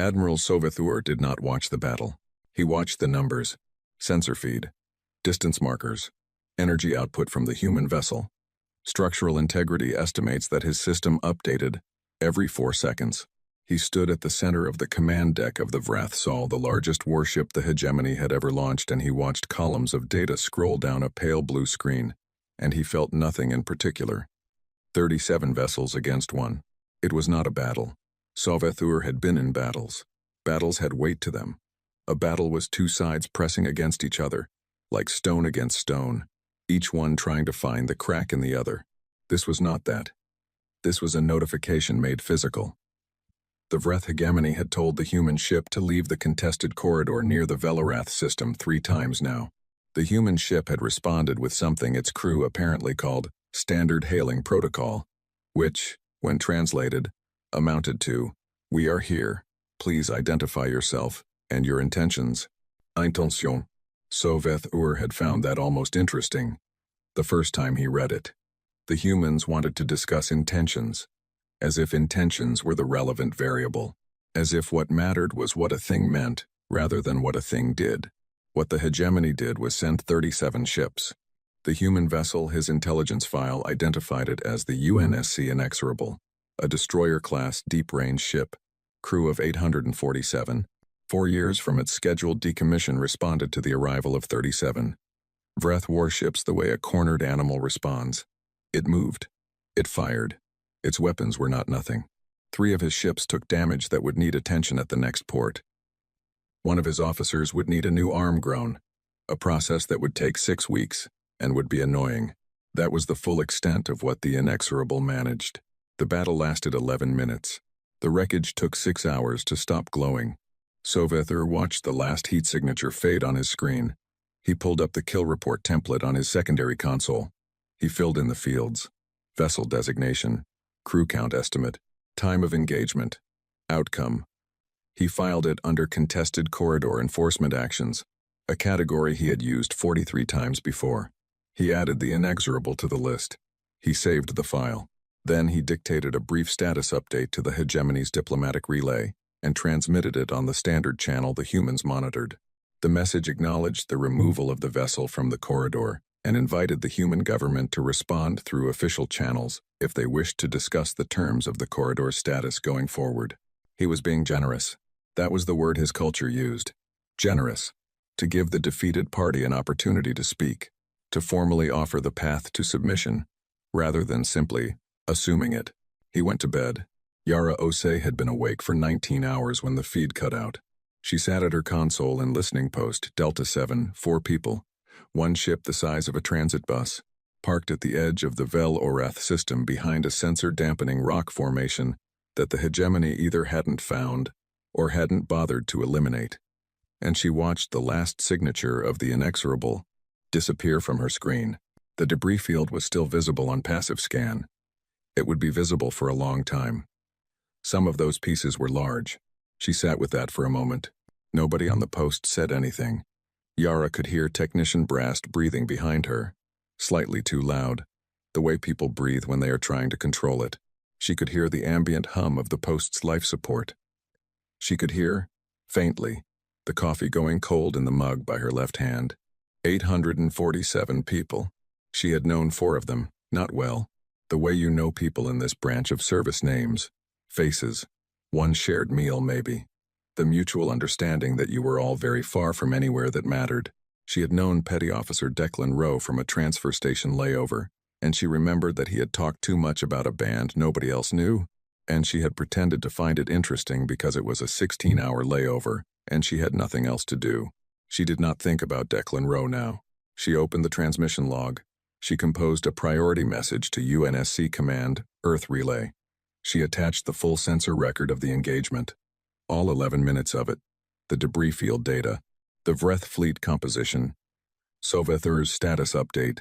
Admiral Sovethur did not watch the battle. He watched the numbers, sensor feed, distance markers, energy output from the human vessel. Structural integrity estimates that his system updated every 4 seconds. He stood at the center of the command deck of the Vrathsal, the largest warship the hegemony had ever launched, and he watched columns of data scroll down a pale blue screen, and he felt nothing in particular. 37 vessels against one. It was not a battle. Sovethur had been in battles. Battles had weight to them. A battle was two sides pressing against each other, like stone against stone, each one trying to find the crack in the other. This was not that. This was a notification made physical. The Vreth hegemony had told the human ship to leave the contested corridor near the Velarath system 3 times now. The human ship had responded with something its crew apparently called Standard Hailing Protocol, which, when translated, amounted to, "We are here. Please identify yourself and your intentions." Intention. Sovethur had found that almost interesting, the first time he read it. The humans wanted to discuss intentions, as if intentions were the relevant variable, as if what mattered was what a thing meant, rather than what a thing did. What the hegemony did was send 37 ships. The human vessel, his intelligence file identified it as the UNSC Inexorable, a destroyer-class deep-range ship, crew of 847. 4 years from its scheduled decommission responded to the arrival of 37. Vreth warships the way a cornered animal responds. It moved. It fired. Its weapons were not nothing. 3 of his ships took damage that would need attention at the next port. 1 of his officers would need a new arm grown, a process that would take 6 weeks and would be annoying. That was the full extent of what the Inexorable managed. The battle lasted 11 minutes. The wreckage took 6 hours to stop glowing. Sovethur watched the last heat signature fade on his screen. He pulled up the kill report template on his secondary console. He filled in the fields: vessel designation, crew count estimate, time of engagement, outcome. He filed it under contested corridor enforcement actions, a category he had used 43 times before. He added the Inexorable to the list. He saved the file. Then he dictated a brief status update to the hegemony's diplomatic relay and transmitted it on the standard channel the humans monitored. The message acknowledged the removal of the vessel from the corridor and invited the human government to respond through official channels if they wished to discuss the terms of the corridor's status going forward. He was being generous. That was the word his culture used. Generous. To give the defeated party an opportunity to speak, to formally offer the path to submission, rather than simply assuming it. He went to bed. Yara Osei had been awake for 19 hours when the feed cut out. She sat at her console in listening post, Delta 7, 4 people, 1 ship the size of a transit bus, parked at the edge of the Vel-Orath system behind a sensor-dampening rock formation that the hegemony either hadn't found or hadn't bothered to eliminate. And she watched the last signature of the Inexorable disappear from her screen. The debris field was still visible on passive scan. It would be visible for a long time. Some of those pieces were large. She sat with that for a moment. Nobody on the post said anything. Yara could hear Technician Brast breathing behind her, slightly too loud, the way people breathe when they are trying to control it. She could hear the ambient hum of the post's life support. She could hear, faintly, the coffee going cold in the mug by her left hand. 847 people. She had known 4 of them, not well. The way you know people in this branch of service: names, faces, 1 shared meal maybe. The mutual understanding that you were all very far from anywhere that mattered. She had known Petty Officer Declan Rowe from a transfer station layover, and she remembered that he had talked too much about a band nobody else knew, and she had pretended to find it interesting because it was a 16-hour layover, and she had nothing else to do. She did not think about Declan Rowe now. She opened the transmission log. She composed a priority message to UNSC Command, Earth Relay. She attached the full sensor record of the engagement, all 11 minutes of it, the debris field data, the Vreth fleet composition, Sovethur's status update,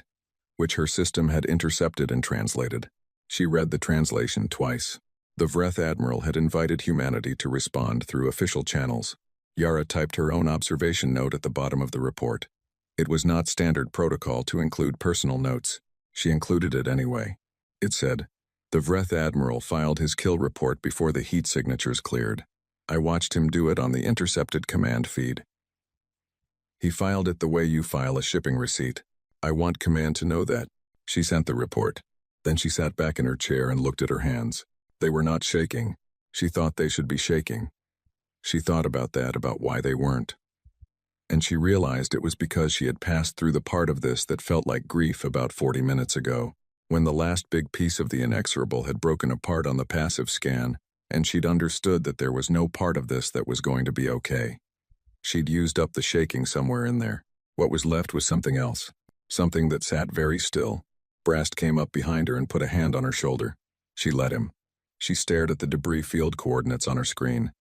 which her system had intercepted and translated. She read the translation twice. The Vreth admiral had invited humanity to respond through official channels. Yara typed her own observation note at the bottom of the report. It was not standard protocol to include personal notes. She included it anyway. It said, "The Vreth admiral filed his kill report before the heat signatures cleared. I watched him do it on the intercepted command feed. He filed it the way you file a shipping receipt. I want command to know that. She sent the report. Then she sat back in her chair and looked at her hands. They were not shaking. She thought they should be shaking. She thought about that, about why they weren't. And she realized it was because she had passed through the part of this that felt like grief about 40 minutes ago, when the last big piece of the inexorable had broken apart on the passive scan, and she'd understood that there was no part of this that was going to be okay. She'd used up the shaking somewhere in there. What was left was something else, something that sat very still. Brast came up behind her and put a hand on her shoulder. She let him. She stared at the debris field coordinates on her screen.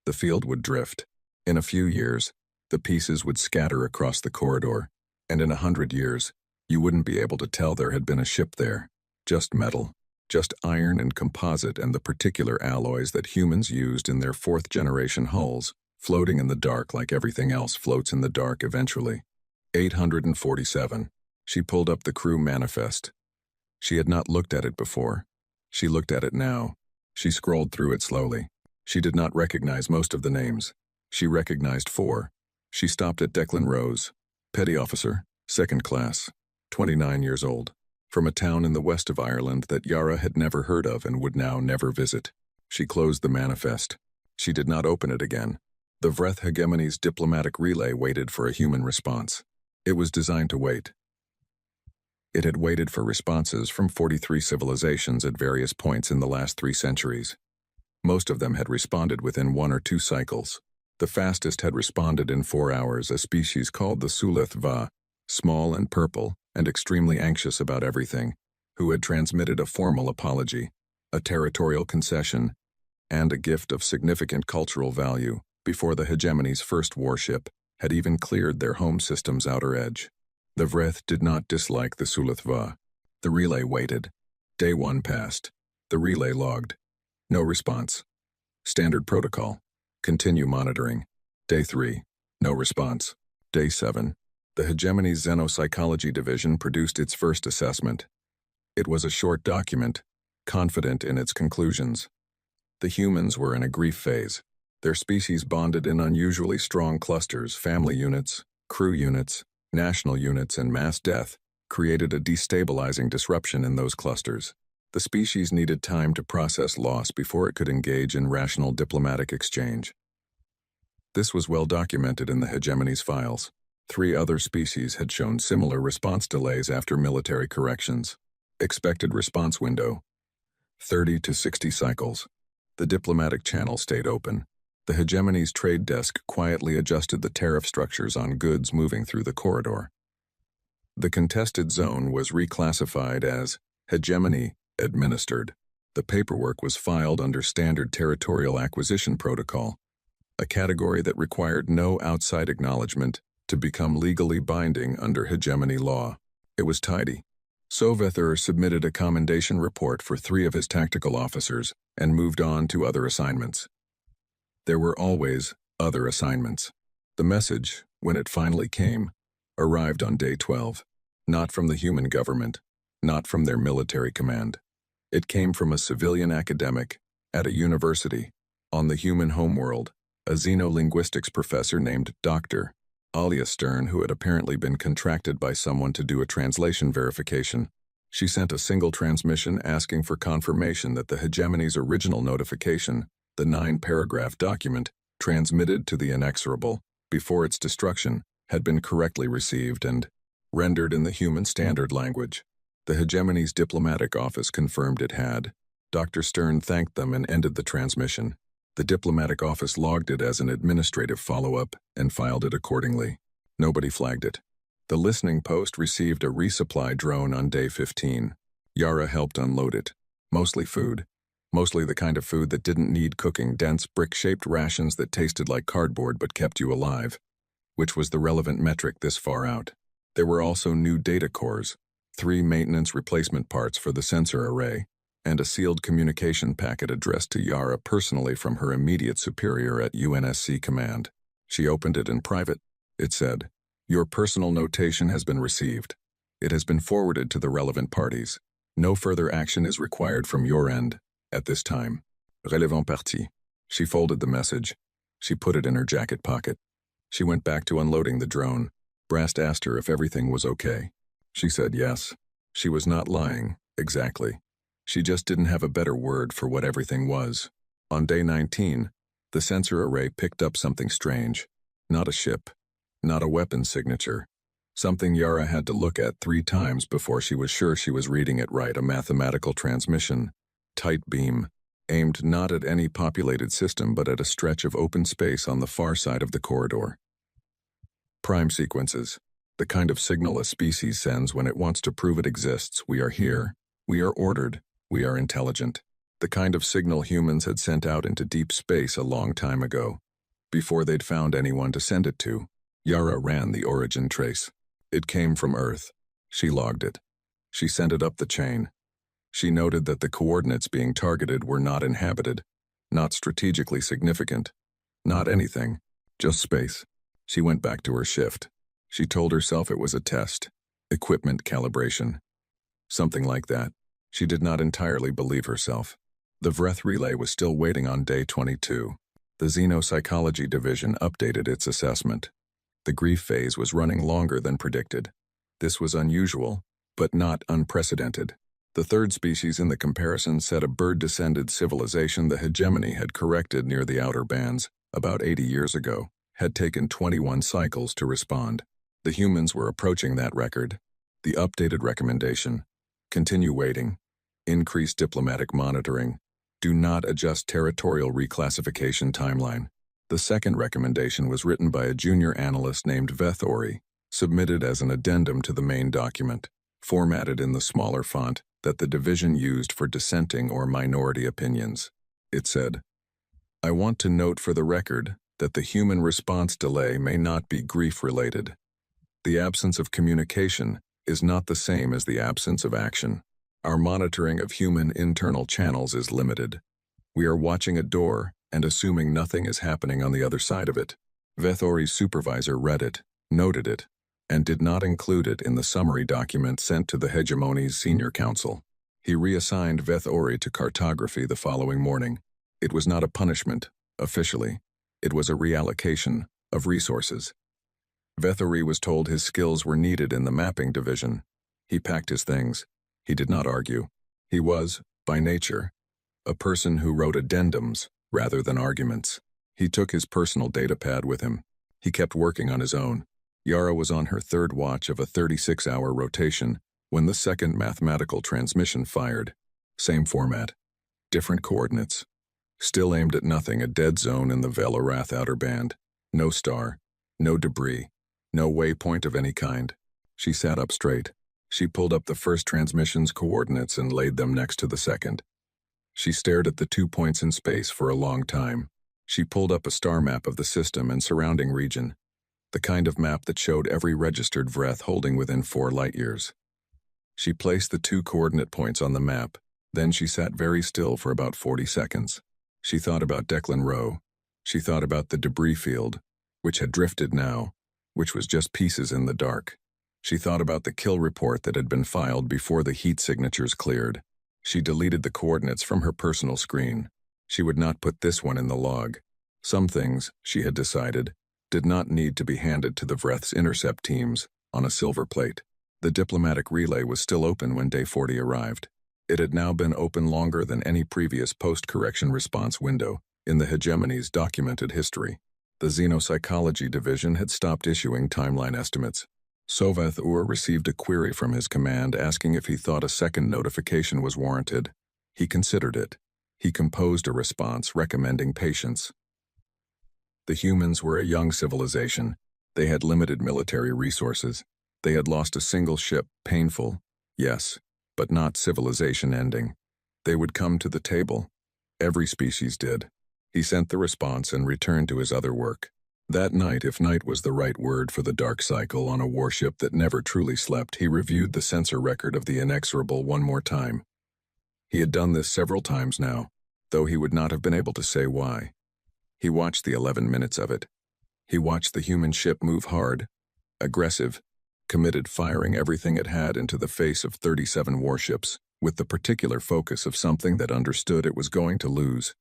The field would drift. In a few years, the pieces would scatter across the corridor, and in 100 years, you wouldn't be able to tell there had been a ship there. Just metal, just iron and composite and the particular alloys that humans used in their fourth-generation hulls, floating in the dark like everything else floats in the dark eventually. 847. She pulled up the crew manifest. She had not looked at it before. She looked at it now. She scrolled through it slowly. She did not recognize most of the names. She recognized 4. She stopped at Declan Rose, petty officer, 2nd class, 29 years old, from a town in the west of Ireland that Yara had never heard of and would now never visit. She closed the manifest. She did not open it again. The Vreth hegemony's diplomatic relay waited for a human response. It was designed to wait. It had waited for responses from 43 civilizations at various points in the last 3 centuries. Most of them had responded within 1 or 2 cycles. The fastest had responded in 4 hours, a species called the Sulith Va, small and purple and extremely anxious about everything, who had transmitted a formal apology, a territorial concession, and a gift of significant cultural value before the hegemony's first warship had even cleared their home system's outer edge. The Vreth did not dislike the Sulith Va. The relay waited. Day 1 passed. The relay logged. No response. Standard protocol. Continue monitoring. Day 3. No response. Day 7. The hegemony's Xenopsychology division produced its first assessment. It was a short document, confident in its conclusions. The humans were in a grief phase. Their species bonded in unusually strong clusters, family units, crew units, national units, and mass death created a destabilizing disruption in those clusters. The species needed time to process loss before it could engage in rational diplomatic exchange. This was well documented in the hegemony's files. 3 other species had shown similar response delays after military corrections. Expected response window: 30 to 60 cycles. The diplomatic channel stayed open. The hegemony's trade desk quietly adjusted the tariff structures on goods moving through the corridor. The contested zone was reclassified as hegemony administered. The paperwork was filed under Standard Territorial Acquisition Protocol, a category that required no outside acknowledgement to become legally binding under hegemony law. It was tidy. Sovether submitted a commendation report for 3 of his tactical officers and moved on to other assignments. There were always other assignments. The message, when it finally came, arrived on day 12, not from the human government, not from their military command. It came from a civilian academic at a university on the human homeworld, a xenolinguistics professor named Dr. Alia Stern, who had apparently been contracted by someone to do a translation verification. She sent a single transmission asking for confirmation that the hegemony's original notification, the 9-paragraph document, transmitted to the inexorable before its destruction, had been correctly received and rendered in the human standard language. The hegemony's diplomatic office confirmed it had. Dr. Stern thanked them and ended the transmission. The diplomatic office logged it as an administrative follow-up and filed it accordingly. Nobody flagged it. The listening post received a resupply drone on day 15. Yara helped unload it. Mostly food. Mostly the kind of food that didn't need cooking, dense, brick-shaped rations that tasted like cardboard but kept you alive, which was the relevant metric this far out. There were also new data cores, 3 maintenance replacement parts for the sensor array, and a sealed communication packet addressed to Yara personally from her immediate superior at UNSC Command. She opened it in private. It said, "Your personal notation has been received. It has been forwarded to the relevant parties. No further action is required from your end at this time. Relevant partie." She folded the message. She put it in her jacket pocket. She went back to unloading the drone. Brast asked her if everything was okay. She said yes. She was not lying, exactly. She just didn't have a better word for what everything was. On day 19, the sensor array picked up something strange. Not a ship. Not a weapon signature. Something Yara had to look at 3 times before she was sure she was reading it right. A mathematical transmission. Tight beam. Aimed not at any populated system but at a stretch of open space on the far side of the corridor. Prime sequences. The kind of signal a species sends when it wants to prove it exists. We are here. We are ordered. We are intelligent. The kind of signal humans had sent out into deep space a long time ago. Before they'd found anyone to send it to. Yara ran the origin trace. It came from Earth. She logged it. She sent it up the chain. She noted that the coordinates being targeted were not inhabited, not strategically significant, not anything, just space. She went back to her shift. She told herself it was a test, equipment calibration. Something like that. She did not entirely believe herself. The Vreth relay was still waiting on day 22. The Xenopsychology Division updated its assessment. The grief phase was running longer than predicted. This was unusual, but not unprecedented. The third species in the comparison said a bird-descended civilization the hegemony had corrected near the outer bands, about 80 years ago, had taken 21 cycles to respond. The humans were approaching that record. The updated recommendation: continue waiting, increase diplomatic monitoring, do not adjust territorial reclassification timeline. The second recommendation was written by a junior analyst named Vethori, submitted as an addendum to the main document, formatted in the smaller font that the division used for dissenting or minority opinions. It said, "I want to note for the record that the human response delay may not be grief-related. The absence of communication is not the same as the absence of action. Our monitoring of human internal channels is limited. We are watching a door and assuming nothing is happening on the other side of it." Vethori's supervisor read it, noted it, and did not include it in the summary document sent to the hegemony's senior council. He reassigned Vethori to cartography the following morning. It was not a punishment, officially. It was a reallocation of resources. Vethori was told his skills were needed in the mapping division. He packed his things. He did not argue. He was, by nature, a person who wrote addendums rather than arguments. He took his personal datapad with him. He kept working on his own. Yara was on her third watch of a 36-hour rotation when the second mathematical transmission fired. Same format. Different coordinates. Still aimed at nothing, a dead zone in the Velorath outer band. No star. No debris. No waypoint of any kind. She sat up straight. She pulled up the first transmission's coordinates and laid them next to the second. She stared at the 2 points in space for a long time. She pulled up a star map of the system and surrounding region, the kind of map that showed every registered Vreth holding within 4 light-years. She placed the 2 coordinate points on the map, then she sat very still for about 40 seconds. She thought about Declan Rowe. She thought about the debris field, which had drifted now, which was just pieces in the dark. She thought about the kill report that had been filed before the heat signatures cleared. She deleted the coordinates from her personal screen. She would not put this one in the log. Some things, she had decided, did not need to be handed to the Vreth's intercept teams on a silver plate. The diplomatic relay was still open when day 40 arrived. It had now been open longer than any previous post-correction response window in the hegemony's documented history. The Xenopsychology Division had stopped issuing timeline estimates. Soveth-Ur received a query from his command asking if he thought a second notification was warranted. He considered it. He composed a response recommending patience. The humans were a young civilization. They had limited military resources. They had lost a single ship, painful, yes, but not civilization-ending. They would come to the table. Every species did. He sent the response and returned to his other work. That night, if night was the right word for the dark cycle on a warship that never truly slept, he reviewed the sensor record of the inexorable one more time. He had done this several times now, though he would not have been able to say why. He watched the 11 minutes of it. He watched the human ship move hard, aggressive, committed, firing everything it had into the face of 37 warships, with the particular focus of something that understood it was going to lose.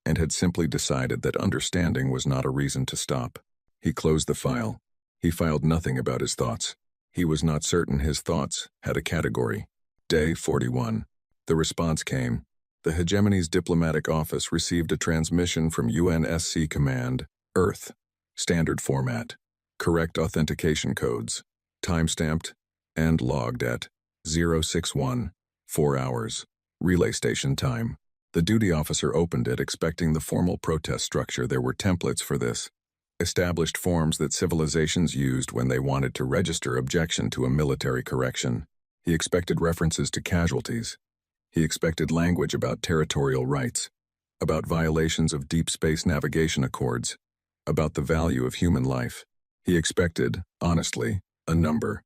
and had simply decided that understanding was not a reason to stop. He closed the file. He filed nothing about his thoughts. He was not certain his thoughts had a category. Day 41. The response came. The Hegemony's diplomatic office received a transmission from UNSC Command, Earth. Standard format. Correct authentication codes. Timestamped and logged at 061, 4 hours. Relay station time. The duty officer opened it expecting the formal protest structure. There were templates for this. Established forms that civilizations used when they wanted to register objection to a military correction. He expected references to casualties. He expected language about territorial rights, about violations of deep space navigation accords, about the value of human life. He expected, honestly, a number.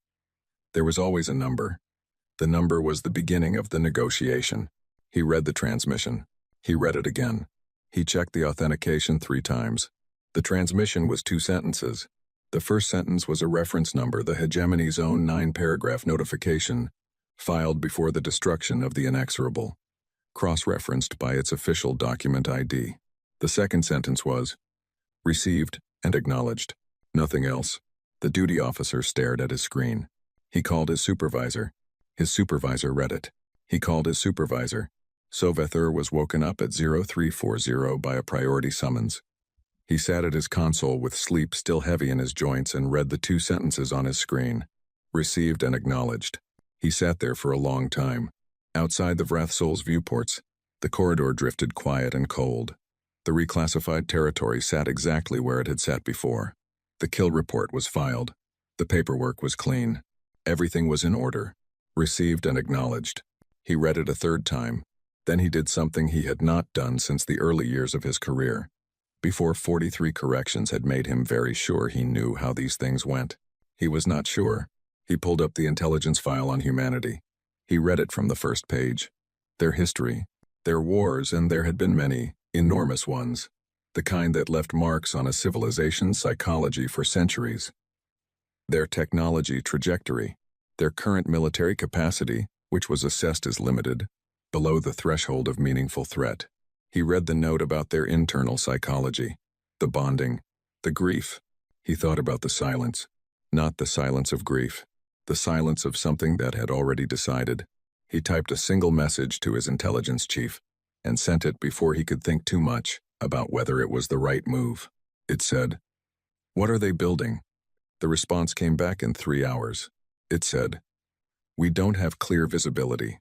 There was always a number. The number was the beginning of the negotiation. He read the transmission. He read it again. He checked the authentication 3 times. The transmission was 2 sentences. The first sentence was a reference number, the Hegemony's own 9-paragraph notification, filed before the destruction of the inexorable, cross-referenced by its official document ID. The second sentence was, received and acknowledged. Nothing else. The duty officer stared at his screen. He called his supervisor. His supervisor read it. He called his supervisor. Sovethur was woken up at 0340 by a priority summons. He sat at his console with sleep still heavy in his joints and read the 2 sentences on his screen. Received and acknowledged. He sat there for a long time. Outside the Vrathsol's viewports, the corridor drifted quiet and cold. The reclassified territory sat exactly where it had sat before. The kill report was filed. The paperwork was clean. Everything was in order. Received and acknowledged. He read it a 3rd time. Then he did something he had not done since the early years of his career. Before 43 corrections had made him very sure he knew how these things went. He was not sure. He pulled up the intelligence file on humanity. He read it from the first page. Their history, their wars, and there had been many, enormous ones. The kind that left marks on a civilization's psychology for centuries. Their technology trajectory, their current military capacity, which was assessed as limited, below the threshold of meaningful threat. He read the note about their internal psychology, the bonding, the grief. He thought about the silence, not the silence of grief, the silence of something that had already decided. He typed a single message to his intelligence chief and sent it before he could think too much about whether it was the right move. It said, "What are they building?" The response came back in 3 hours. It said, "We don't have clear visibility.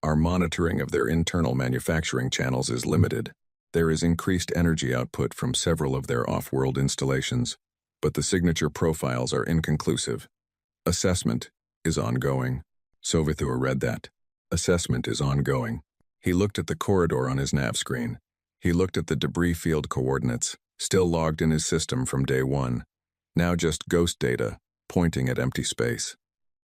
Our monitoring of their internal manufacturing channels is limited. There is increased energy output from several of their off-world installations, but the signature profiles are inconclusive. Assessment is ongoing." Sovethur read that. Assessment is ongoing. He looked at the corridor on his nav screen. He looked at the debris field coordinates, still logged in his system from day 1. Now just ghost data, pointing at empty space.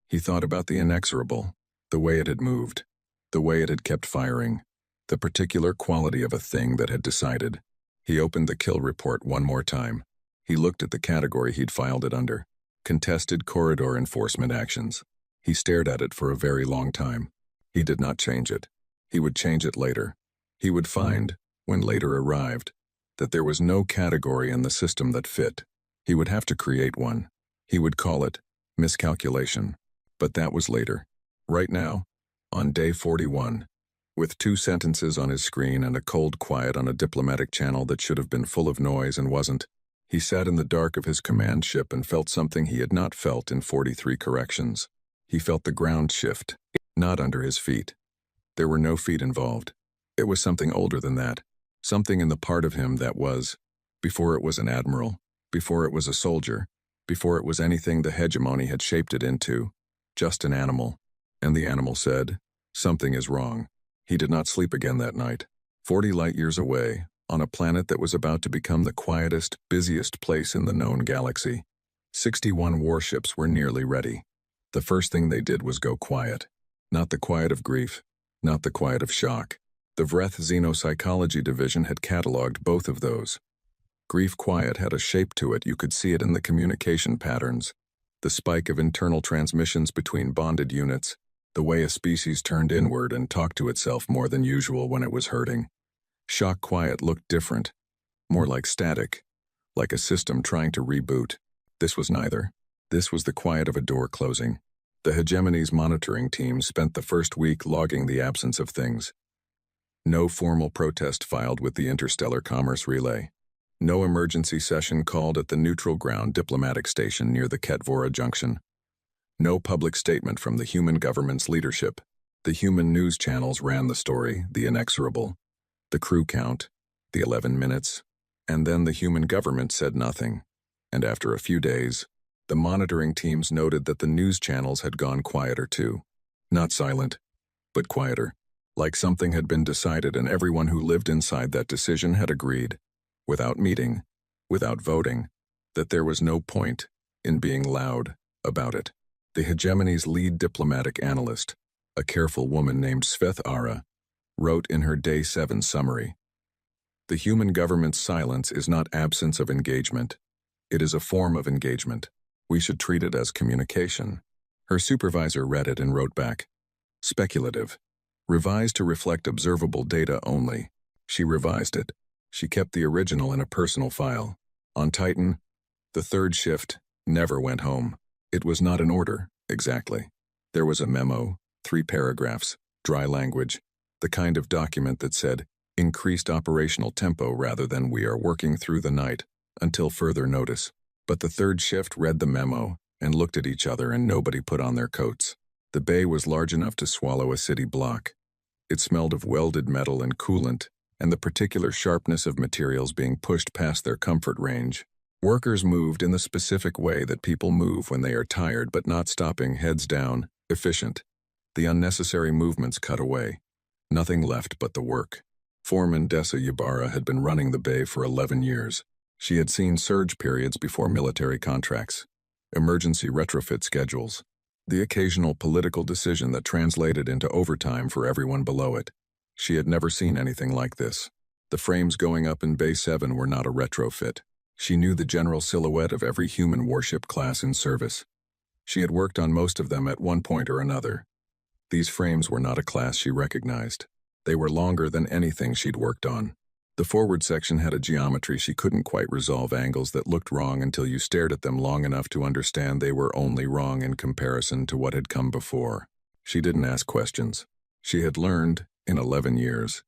He thought about the inexorable, the way it had moved, the way it had kept firing, the particular quality of a thing that had decided. He opened the kill report one more time. He looked at the category he'd filed it under. Contested corridor enforcement actions. He stared at it for a very long time. He did not change it. He would change it later. He would find, when later arrived, that there was no category in the system that fit. He would have to create one. He would call it miscalculation. But that was later. Right now, on day 41, with 2 sentences on his screen and a cold quiet on a diplomatic channel that should have been full of noise and wasn't, he sat in the dark of his command ship and felt something he had not felt in 43 corrections. He felt the ground shift, not under his feet. There were no feet involved. It was something older than that, something in the part of him that was, before it was an admiral, before it was a soldier, before it was anything the hegemony had shaped it into, just an animal. And the animal said, "Something is wrong." He did not sleep again that night. 40 light-years away, on a planet that was about to become the quietest, busiest place in the known galaxy, 61 warships were nearly ready. The first thing they did was go quiet. Not the quiet of grief, not the quiet of shock. The Vreth Xenopsychology Division had cataloged both of those. Grief quiet had a shape to it. You could see it in the communication patterns, the spike of internal transmissions between bonded units, the way a species turned inward and talked to itself more than usual when it was hurting. Shock quiet looked different, more like static, like a system trying to reboot. This was neither. This was the quiet of a door closing. The hegemony's monitoring team spent the first week logging the absence of things. No formal protest filed with the Interstellar Commerce Relay. No emergency session called at the neutral ground diplomatic station near the Ketvora Junction. No public statement from the human government's leadership. The human news channels ran the story, the inexorable, the crew count, the 11 minutes, and then the human government said nothing. And after a few days, the monitoring teams noted that the news channels had gone quieter too. Not silent, but quieter. Like something had been decided and everyone who lived inside that decision had agreed, without meeting, without voting, that there was no point in being loud about it. The hegemony's lead diplomatic analyst, a careful woman named Sveth Ara, wrote in her Day 7 summary, "The human government's silence is not absence of engagement. It is a form of engagement. We should treat it as communication." Her supervisor read it and wrote back, "Speculative. Revised to reflect observable data only." She revised it. She kept the original in a personal file. On Titan, the third shift never went home. It was not an order, exactly. There was a memo, 3 paragraphs, dry language, the kind of document that said, increased operational tempo rather than we are working through the night, until further notice. But the third shift read the memo and looked at each other and nobody put on their coats. The bay was large enough to swallow a city block. It smelled of welded metal and coolant, and the particular sharpness of materials being pushed past their comfort range. Workers moved in the specific way that people move when they are tired but not stopping, heads down, efficient. The unnecessary movements cut away. Nothing left but the work. Foreman Dessa Ybarra had been running the bay for 11 years. She had seen surge periods before military contracts, emergency retrofit schedules, the occasional political decision that translated into overtime for everyone below it. She had never seen anything like this. The frames going up in Bay 7 were not a retrofit. She knew the general silhouette of every human warship class in service. She had worked on most of them at one point or another. These frames were not a class she recognized. They were longer than anything she'd worked on. The forward section had a geometry she couldn't quite resolve, angles that looked wrong until you stared at them long enough to understand they were only wrong in comparison to what had come before. She didn't ask questions. She had learned, in 11 years,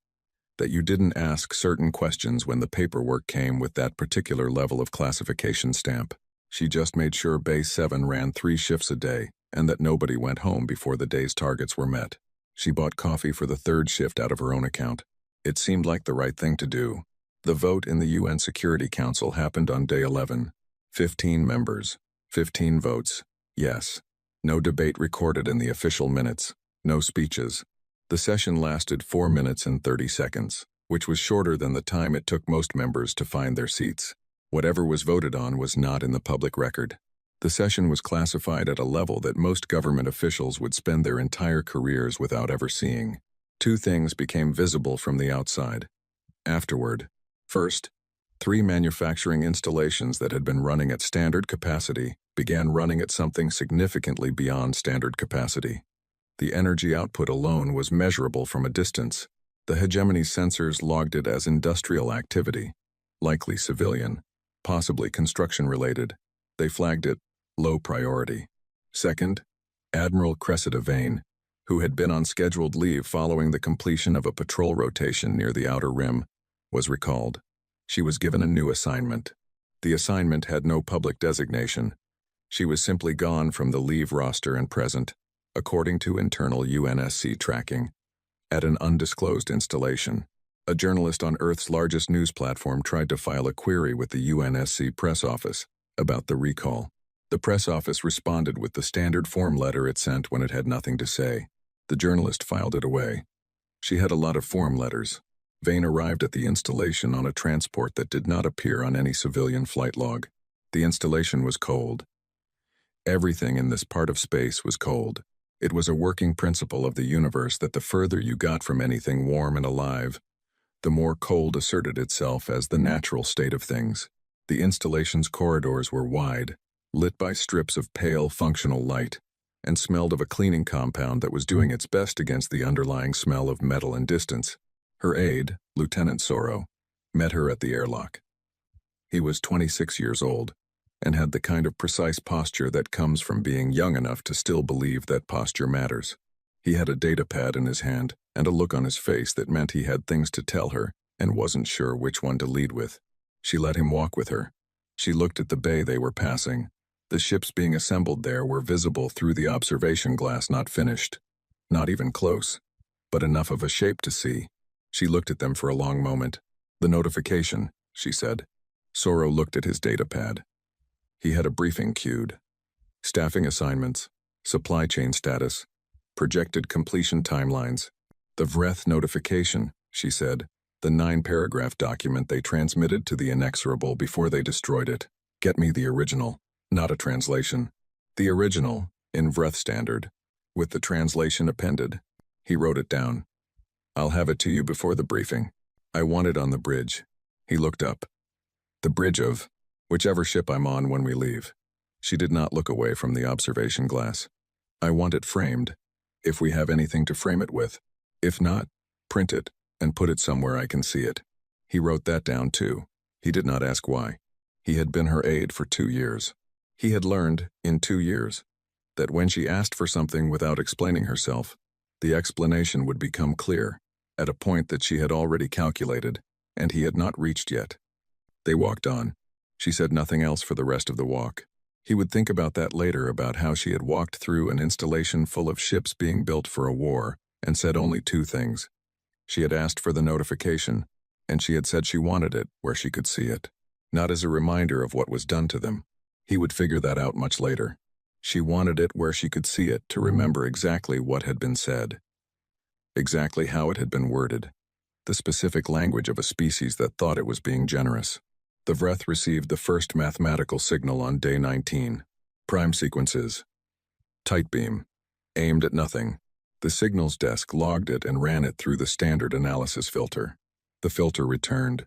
that you didn't ask certain questions when the paperwork came with that particular level of classification stamp. She just made sure Bay 7 ran 3 shifts a day and that nobody went home before the day's targets were met. She bought coffee for the third shift out of her own account. It seemed like the right thing to do. The vote in the UN Security Council happened on day 11. 15 members, 15 votes, yes. No debate recorded in the official minutes, no speeches. The session lasted 4 minutes and 30 seconds, which was shorter than the time it took most members to find their seats. Whatever was voted on was not in the public record. The session was classified at a level that most government officials would spend their entire careers without ever seeing. 2 things became visible from the outside. Afterward, first, 3 manufacturing installations that had been running at standard capacity began running at something significantly beyond standard capacity. The energy output alone was measurable from a distance. The hegemony sensors logged it as industrial activity, likely civilian, possibly construction-related. They flagged it low priority. Second, Admiral Cressida Vane, who had been on scheduled leave following the completion of a patrol rotation near the outer rim, was recalled. She was given a new assignment. The assignment had no public designation. She was simply gone from the leave roster and present, according to internal UNSC tracking, at an undisclosed installation. A journalist on Earth's largest news platform tried to file a query with the UNSC press office about the recall. The press office responded with the standard form letter it sent when it had nothing to say. The journalist filed it away. She had a lot of form letters. Vane arrived at the installation on a transport that did not appear on any civilian flight log. The installation was cold. Everything in this part of space was cold. It was a working principle of the universe that the further you got from anything warm and alive, the more cold asserted itself as the natural state of things. The installation's corridors were wide, lit by strips of pale, functional light, and smelled of a cleaning compound that was doing its best against the underlying smell of metal and distance. Her aide, Lieutenant Sorrow, met her at the airlock. He was 26 years old and had the kind of precise posture that comes from being young enough to still believe that posture matters. He had a data pad in his hand and a look on his face that meant he had things to tell her and wasn't sure which one to lead with. She let him walk with her. She looked at the bay they were passing. The ships being assembled there were visible through the observation glass, not finished, not even close, but enough of a shape to see. She looked at them for a long moment. "The notification," she said. Sorrow looked at his data pad. He had a briefing queued. Staffing assignments, supply chain status, projected completion timelines. "The Vreth notification," she said, the 9-paragraph document they transmitted to the inexorable before they destroyed it. "Get me the original, not a translation. The original, in Vreth standard, with the translation appended." He wrote it down. "I'll have it to you before the briefing. I want it on the bridge." He looked up. "The bridge of whichever ship I'm on when we leave." She did not look away from the observation glass. "I want it framed, if we have anything to frame it with. If not, print it and put it somewhere I can see it." He wrote that down too. He did not ask why. He had been her aide for 2 years. He had learned, in 2 years, that when she asked for something without explaining herself, the explanation would become clear, at a point that she had already calculated, and he had not reached yet. They walked on. She said nothing else for the rest of the walk. He would think about that later, about how she had walked through an installation full of ships being built for a war, and said only 2 things. She had asked for the notification, and she had said she wanted it where she could see it, not as a reminder of what was done to them. He would figure that out much later. She wanted it where she could see it, to remember exactly what had been said, exactly how it had been worded, the specific language of a species that thought it was being generous. The Vreth received the first mathematical signal on day 19. Prime sequences. Tight beam. Aimed at nothing. The signals desk logged it and ran it through the standard analysis filter. The filter returned.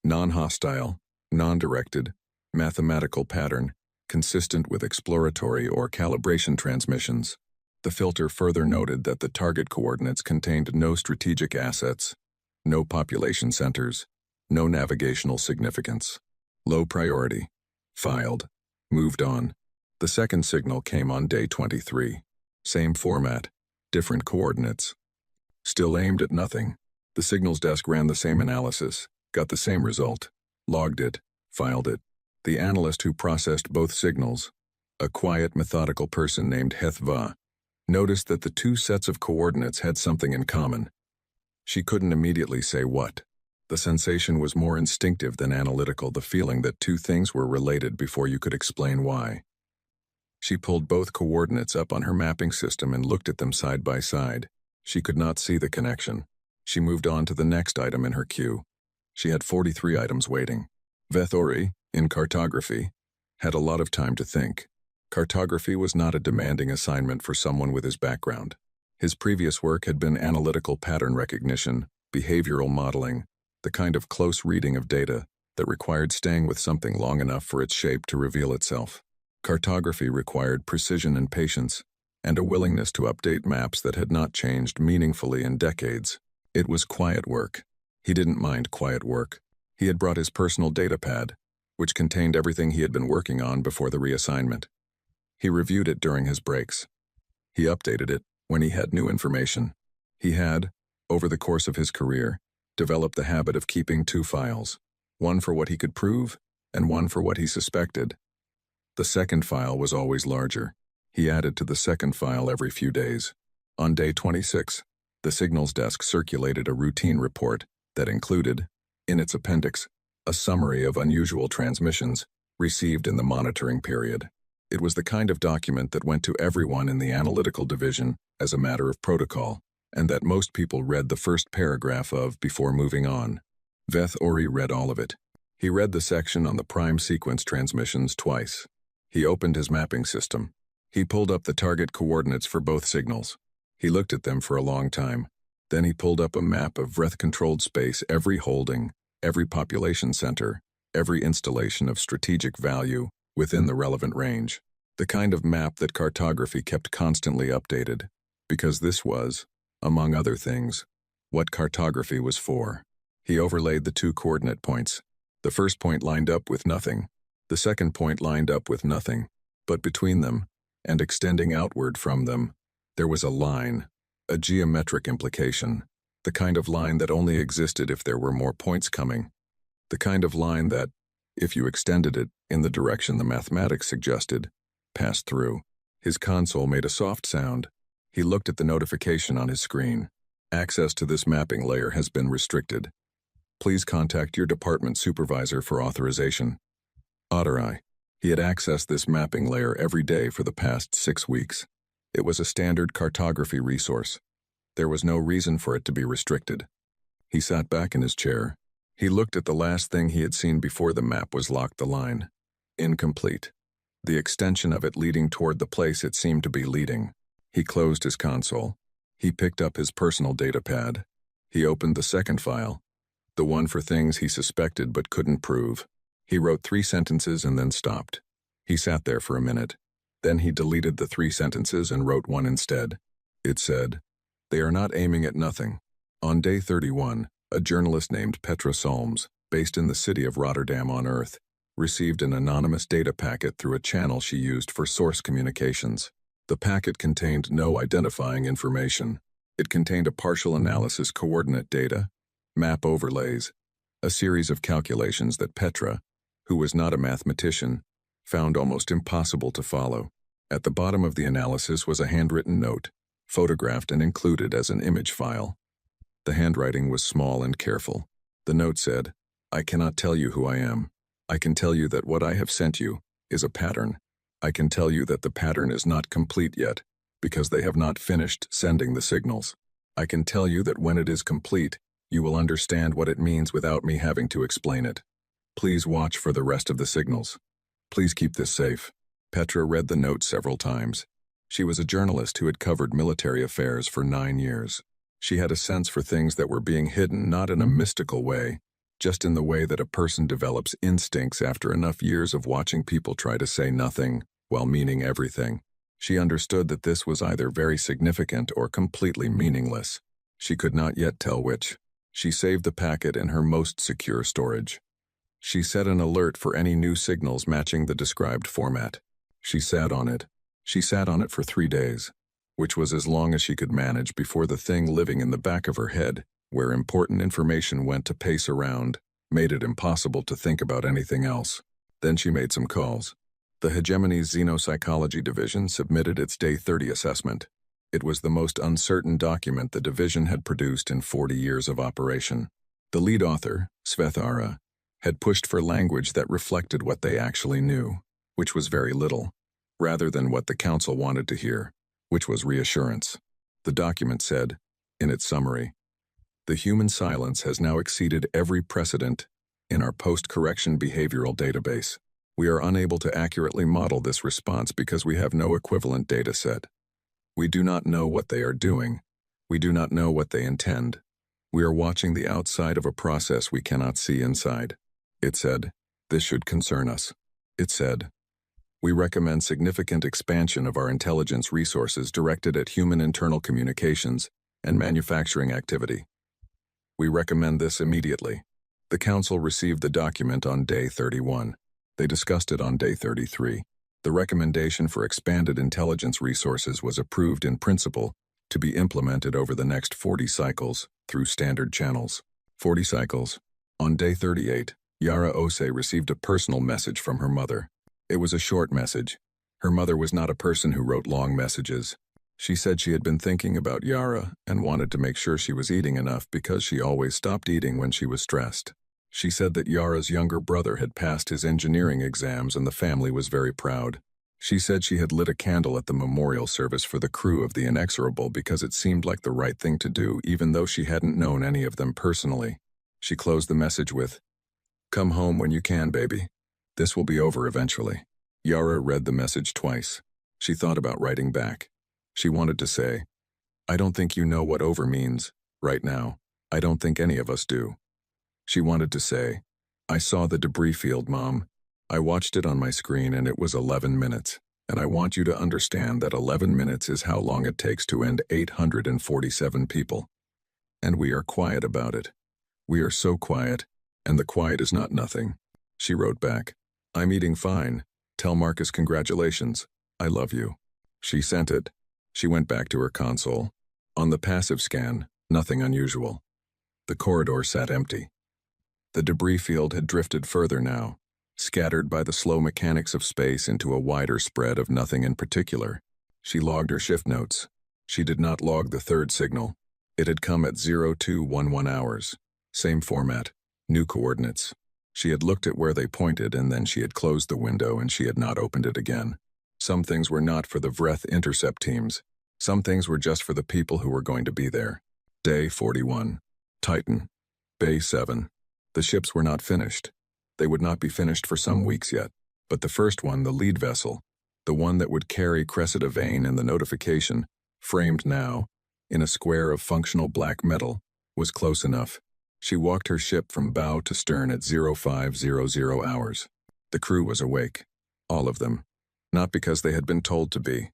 Non-hostile, non-directed, mathematical pattern, consistent with exploratory or calibration transmissions. The filter further noted that the target coordinates contained no strategic assets, no population centers, no navigational significance. Low priority. Filed. Moved on. The second signal came on day 23. Same format, different coordinates. Still aimed at nothing. The signals desk ran the same analysis, got the same result, logged it, filed it. The analyst who processed both signals, a quiet, methodical person named Hethva, noticed that the 2 sets of coordinates had something in common. She couldn't immediately say what. The sensation was more instinctive than analytical, the feeling that 2 things were related before you could explain why. She pulled both coordinates up on her mapping system and looked at them side by side. She could not see the connection. She moved on to the next item in her queue. She had 43 items waiting. Vethori, in cartography, had a lot of time to think. Cartography was not a demanding assignment for someone with his background. His previous work had been analytical pattern recognition, behavioral modeling, the kind of close reading of data that required staying with something long enough for its shape to reveal itself. Cartography required precision and patience, and a willingness to update maps that had not changed meaningfully in decades. It was quiet work. He didn't mind quiet work. He had brought his personal data pad, which contained everything he had been working on before the reassignment. He reviewed it during his breaks. He updated it when he had new information. He had, over the course of his career, developed the habit of keeping 2 files, one for what he could prove and one for what he suspected. The second file was always larger. He added to the second file every few days. On day 26, the signals desk circulated a routine report that included, in its appendix, a summary of unusual transmissions received in the monitoring period. It was the kind of document that went to everyone in the analytical division as a matter of protocol, and that most people read the first paragraph of before moving on. Vethori read all of it. He read the section on the prime sequence transmissions twice. He opened his mapping system. He pulled up the target coordinates for both signals. He looked at them for a long time. Then he pulled up a map of Vreth-controlled space, every holding, every population center, every installation of strategic value within the relevant range. The kind of map that cartography kept constantly updated, because this was, among other things, what cartography was for. He overlaid the two coordinate points. The first point lined up with nothing. The second point lined up with nothing. But between them, and extending outward from them, there was a line, a geometric implication, the kind of line that only existed if there were more points coming, the kind of line that, if you extended it in the direction the mathematics suggested, passed through. His console made a soft sound. He looked at the notification on his screen. Access to this mapping layer has been restricted. Please contact your department supervisor for authorization. Otterai. He had accessed this mapping layer every day for the past 6 weeks. It was a standard cartography resource. There was no reason for it to be restricted. He sat back in his chair. He looked at the last thing he had seen before the map was locked the line. Incomplete. The extension of it leading toward the place it seemed to be leading. He closed his console. He picked up his personal data pad. He opened the second file, the one for things he suspected but couldn't prove. He wrote 3 sentences and then stopped. He sat there for a minute. Then he deleted the 3 sentences and wrote one instead. It said, "They are not aiming at nothing." On day 31, a journalist named Petra Solms, based in the city of Rotterdam on Earth, received an anonymous data packet through a channel she used for source communications. The packet contained no identifying information. It contained a partial analysis coordinate data, map overlays, a series of calculations that Petra, who was not a mathematician, found almost impossible to follow. At the bottom of the analysis was a handwritten note, photographed and included as an image file. The handwriting was small and careful. The note said, "I cannot tell you who I am. I can tell you that what I have sent you is a pattern. I can tell you that the pattern is not complete yet, because they have not finished sending the signals. I can tell you that when it is complete, you will understand what it means without me having to explain it. Please watch for the rest of the signals. Please keep this safe." Petra read the note several times. She was a journalist who had covered military affairs for 9 years. She had a sense for things that were being hidden not in a mystical way, just in the way that a person develops instincts after enough years of watching people try to say nothing while meaning everything. She understood that this was either very significant or completely meaningless. She could not yet tell which. She saved the packet in her most secure storage. She set an alert for any new signals matching the described format. She sat on it. She sat on it for 3 days, which was as long as she could manage before the thing living in the back of her head, where important information went to pace around, made it impossible to think about anything else. Then she made some calls. The Hegemony's Xenopsychology Division submitted its Day 30 assessment. It was the most uncertain document the division had produced in 40 years of operation. The lead author, Svethara, had pushed for language that reflected what they actually knew, which was very little, rather than what the council wanted to hear, which was reassurance. The document said, in its summary, "The human silence has now exceeded every precedent in our post-correction behavioral database. We are unable to accurately model this response because we have no equivalent data set. We do not know what they are doing. We do not know what they intend. We are watching the outside of a process we cannot see inside." It said, "This should concern us." It said, "We recommend significant expansion of our intelligence resources directed at human internal communications and manufacturing activity. We recommend this immediately." The council received the document on day 31. They discussed it on day 33. The recommendation for expanded intelligence resources was approved in principle to be implemented over the next 40 cycles through standard channels. 40 cycles. On day 38, Yara Ose received a personal message from her mother. It was a short message. Her mother was not a person who wrote long messages. She said she had been thinking about Yara and wanted to make sure she was eating enough because she always stopped eating when she was stressed. She said that Yara's younger brother had passed his engineering exams and the family was very proud. She said she had lit a candle at the memorial service for the crew of the Inexorable because it seemed like the right thing to do even though she hadn't known any of them personally. She closed the message with, "Come home when you can, baby. This will be over eventually." Yara read the message twice. She thought about writing back. She wanted to say, "I don't think you know what over means, right now. I don't think any of us do." She wanted to say, "I saw the debris field, Mom. I watched it on my screen and it was 11 minutes. And I want you to understand that 11 minutes is how long it takes to end 847 people. And we are quiet about it. We are so quiet, and the quiet is not nothing. She wrote back, I'm eating fine. Tell Marcus congratulations. I love you. She sent it. She went back to her console. On the passive scan, nothing unusual. The corridor sat empty. The debris field had drifted further now, scattered by the slow mechanics of space into a wider spread of nothing in particular. She logged her shift notes. She did not log the third signal. It had come at 0211 hours. Same format, new coordinates. She had looked at where they pointed, and then she had closed the window and she had not opened it again. Some things were not for the Vreth intercept teams. Some things were just for the people who were going to be there. Day 41. Titan. Bay 7. The ships were not finished. They would not be finished for some weeks yet. But the first one, the lead vessel, the one that would carry Cressida Vane and the notification, framed now, in a square of functional black metal, was close enough. She walked her ship from bow to stern at 0500 hours. The crew was awake. All of them. Not because they had been told to be.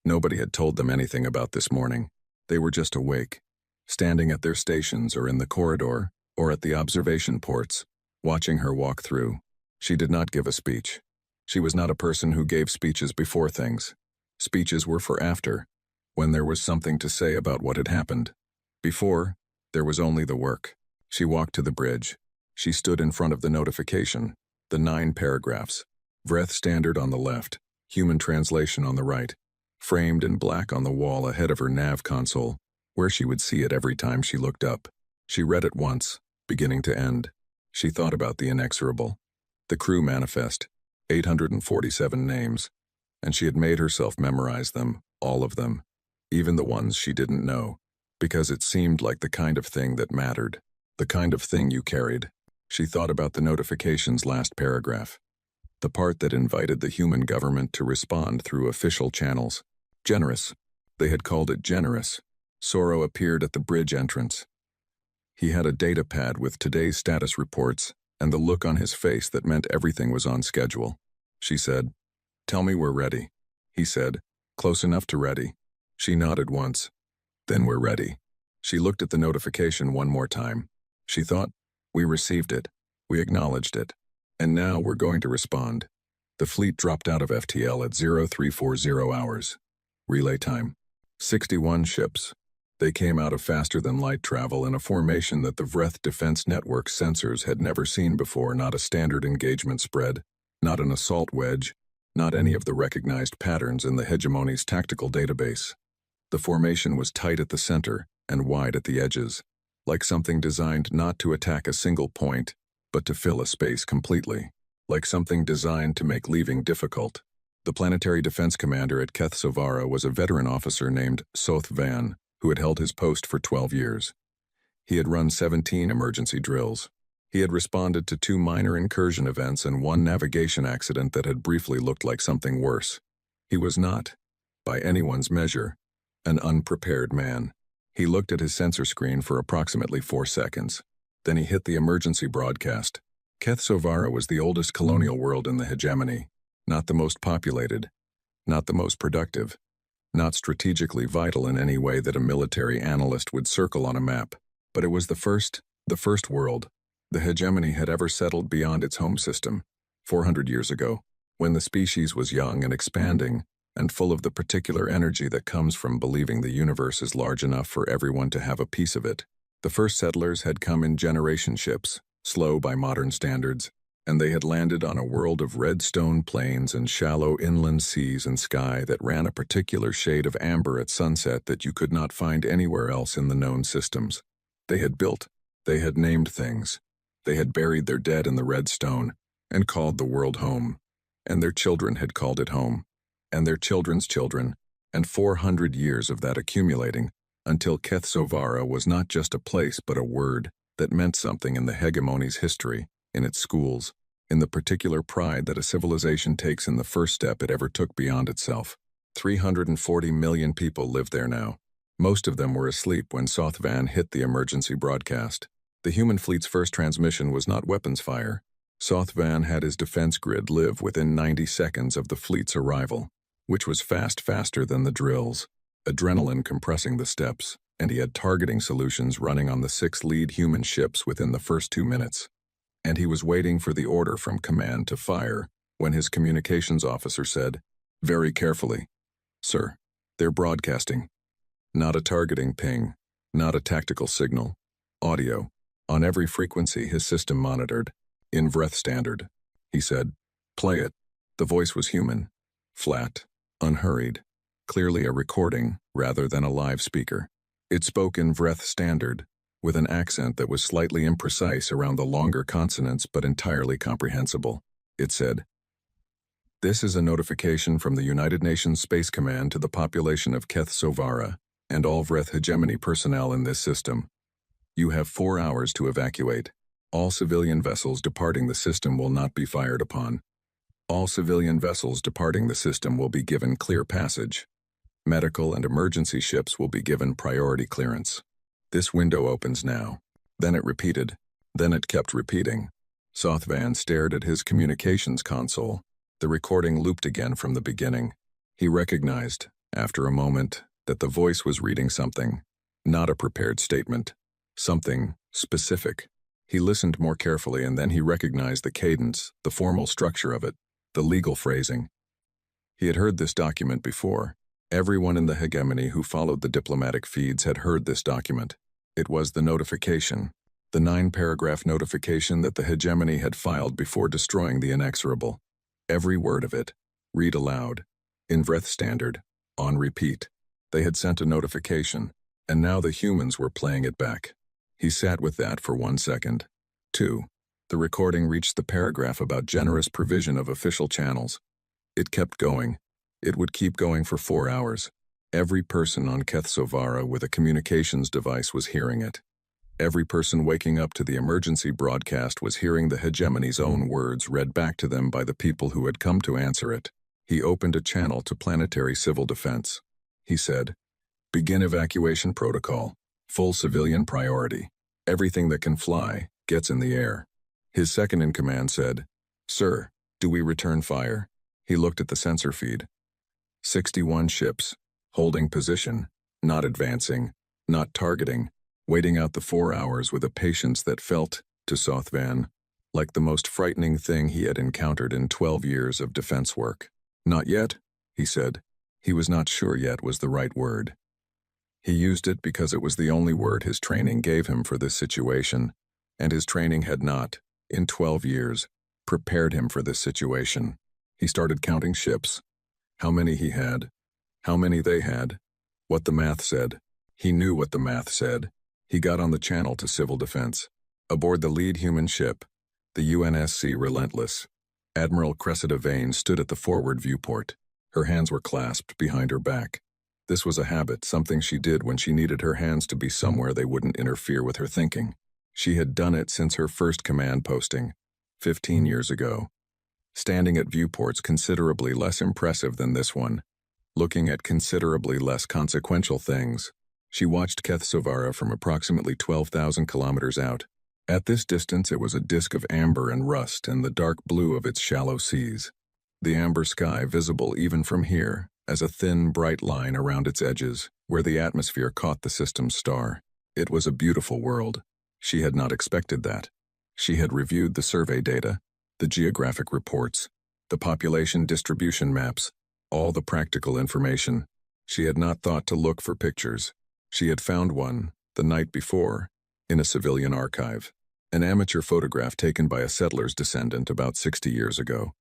Nobody had told them anything about this morning. They were just awake, standing at their stations or in the corridor or at the observation ports, watching her walk through. She did not give a speech. She was not a person who gave speeches before things. Speeches were for after, when there was something to say about what had happened. Before, there was only the work. She walked to the bridge. She stood in front of the notification, the 9 paragraphs. Vreth Standard on the left, human translation on the right, framed in black on the wall ahead of her nav console, where she would see it every time she looked up. She read it once, beginning to end. She thought about the inexorable. The crew manifest, 847 names, and she had made herself memorize them, all of them, even the ones she didn't know, because it seemed like the kind of thing that mattered. The kind of thing you carried. She thought about the notification's last paragraph. The part that invited the human government to respond through official channels. Generous. They had called it generous. Sorrow appeared at the bridge entrance. He had a data pad with today's status reports and the look on his face that meant everything was on schedule. She said, Tell me we're ready. He said, Close enough to ready. She nodded once. Then we're ready. She looked at the notification one more time. She thought, we received it, we acknowledged it, and now we're going to respond. The fleet dropped out of FTL at 0340 hours. Relay time. 61 ships. They came out of faster-than-light travel in a formation that the Vreth Defense Network sensors had never seen before, not a standard engagement spread, not an assault wedge, not any of the recognized patterns in the Hegemony's tactical database. The formation was tight at the center and wide at the edges, like something designed not to attack a single point, but to fill a space completely, like something designed to make leaving difficult. The planetary defense commander at Keth Sovara was a veteran officer named Soth Van, who had held his post for 12 years. He had run 17 emergency drills. He had responded to 2 minor incursion events and 1 navigation accident that had briefly looked like something worse. He was not, by anyone's measure, an unprepared man. He looked at his sensor screen for approximately 4 seconds. Then he hit the emergency broadcast. Keth Sovara was the oldest colonial world in the hegemony, not the most populated, not the most productive, not strategically vital in any way that a military analyst would circle on a map, but it was the first world the hegemony had ever settled beyond its home system, 400 years ago, when the species was young and expanding, and full of the particular energy that comes from believing the universe is large enough for everyone to have a piece of it. The first settlers had come in generation ships, slow by modern standards, and they had landed on a world of red stone plains and shallow inland seas and sky that ran a particular shade of amber at sunset that you could not find anywhere else in the known systems. They had built, they had named things, they had buried their dead in the red stone and called the world home, and their children had called it home, and their children's children, and 400 years of that accumulating, until Keth Sovara was not just a place but a word that meant something in the hegemony's history, in its schools, in the particular pride that a civilization takes in the first step it ever took beyond itself. 340 million people lived there now. Most of them were asleep when Soth Van hit the emergency broadcast. The human fleet's first transmission was not weapons fire. Soth Van had his defense grid live within 90 seconds of the fleet's arrival, which was faster than the drills, adrenaline compressing the steps. and he had targeting solutions running on the 6 lead human ships within the first 2 minutes. And he was waiting for the order from command to fire when his communications officer said, very carefully, "Sir, they're broadcasting. Not a targeting ping, not a tactical signal. Audio. On every frequency his system monitored. In Vreth standard." He said, "Play it." The voice was human, flat, unhurried, clearly a recording rather than a live speaker. It spoke in Vreth standard, with an accent that was slightly imprecise around the longer consonants but entirely comprehensible. It said, "This is a notification from the United Nations Space Command to the population of Keth Sovara and all Vreth hegemony personnel in this system. You have 4 hours to evacuate. All civilian vessels departing the system will not be fired upon. All civilian vessels departing the system will be given clear passage. Medical and emergency ships will be given priority clearance. This window opens now." Then it repeated. Then it kept repeating. Sothvan stared at his communications console. The recording looped again from the beginning. He recognized, after a moment, that the voice was reading something, not a prepared statement, something specific. He listened more carefully and then he recognized the cadence, the formal structure of it, the legal phrasing. He had heard this document before. Everyone in the hegemony who followed the diplomatic feeds had heard this document. It was the notification, the 9-paragraph notification that the hegemony had filed before destroying the inexorable. Every word of it, read aloud, in Vreth standard, on repeat. They had sent a notification, and now the humans were playing it back. He sat with that for 1 second. 2. The recording reached the paragraph about generous provision of official channels. It kept going. It would keep going for 4 hours. Every person on Keth Sovara with a communications device was hearing it. Every person waking up to the emergency broadcast was hearing the hegemony's own words read back to them by the people who had come to answer it. He opened a channel to planetary civil defense. He said, "Begin evacuation protocol. Full civilian priority. Everything that can fly gets in the air." His second-in-command said, "Sir, do we return fire?" He looked at the sensor feed. 61 ships, holding position, not advancing, not targeting, waiting out the 4 hours with a patience that felt, to Sothvan, like the most frightening thing he had encountered in 12 years of defense work. "Not yet," he said. He was not sure yet was the right word. He used it because it was the only word his training gave him for this situation, and his training had not, in 12 years, prepared him for this situation. He started counting ships, how many he had, how many they had, what the math said. He knew what the math said. He got on the channel to civil defense. Aboard the lead human ship, the UNSC Relentless, Admiral Cressida Vane stood at the forward viewport. Her hands were clasped behind her back. This was a habit, something she did when she needed her hands to be somewhere they wouldn't interfere with her thinking. She had done it since her first command posting, 15 years ago. Standing at viewports considerably less impressive than this one, looking at considerably less consequential things, she watched Keth Sovara from approximately 12,000 kilometers out. At this distance it was a disk of amber and rust and the dark blue of its shallow seas. The amber sky visible even from here, as a thin, bright line around its edges, where the atmosphere caught the system's star. It was a beautiful world. She had not expected that. She had reviewed the survey data, the geographic reports, the population distribution maps, all the practical information. She had not thought to look for pictures. She had found one, the night before, in a civilian archive. An amateur photograph taken by a settler's descendant about 60 years ago.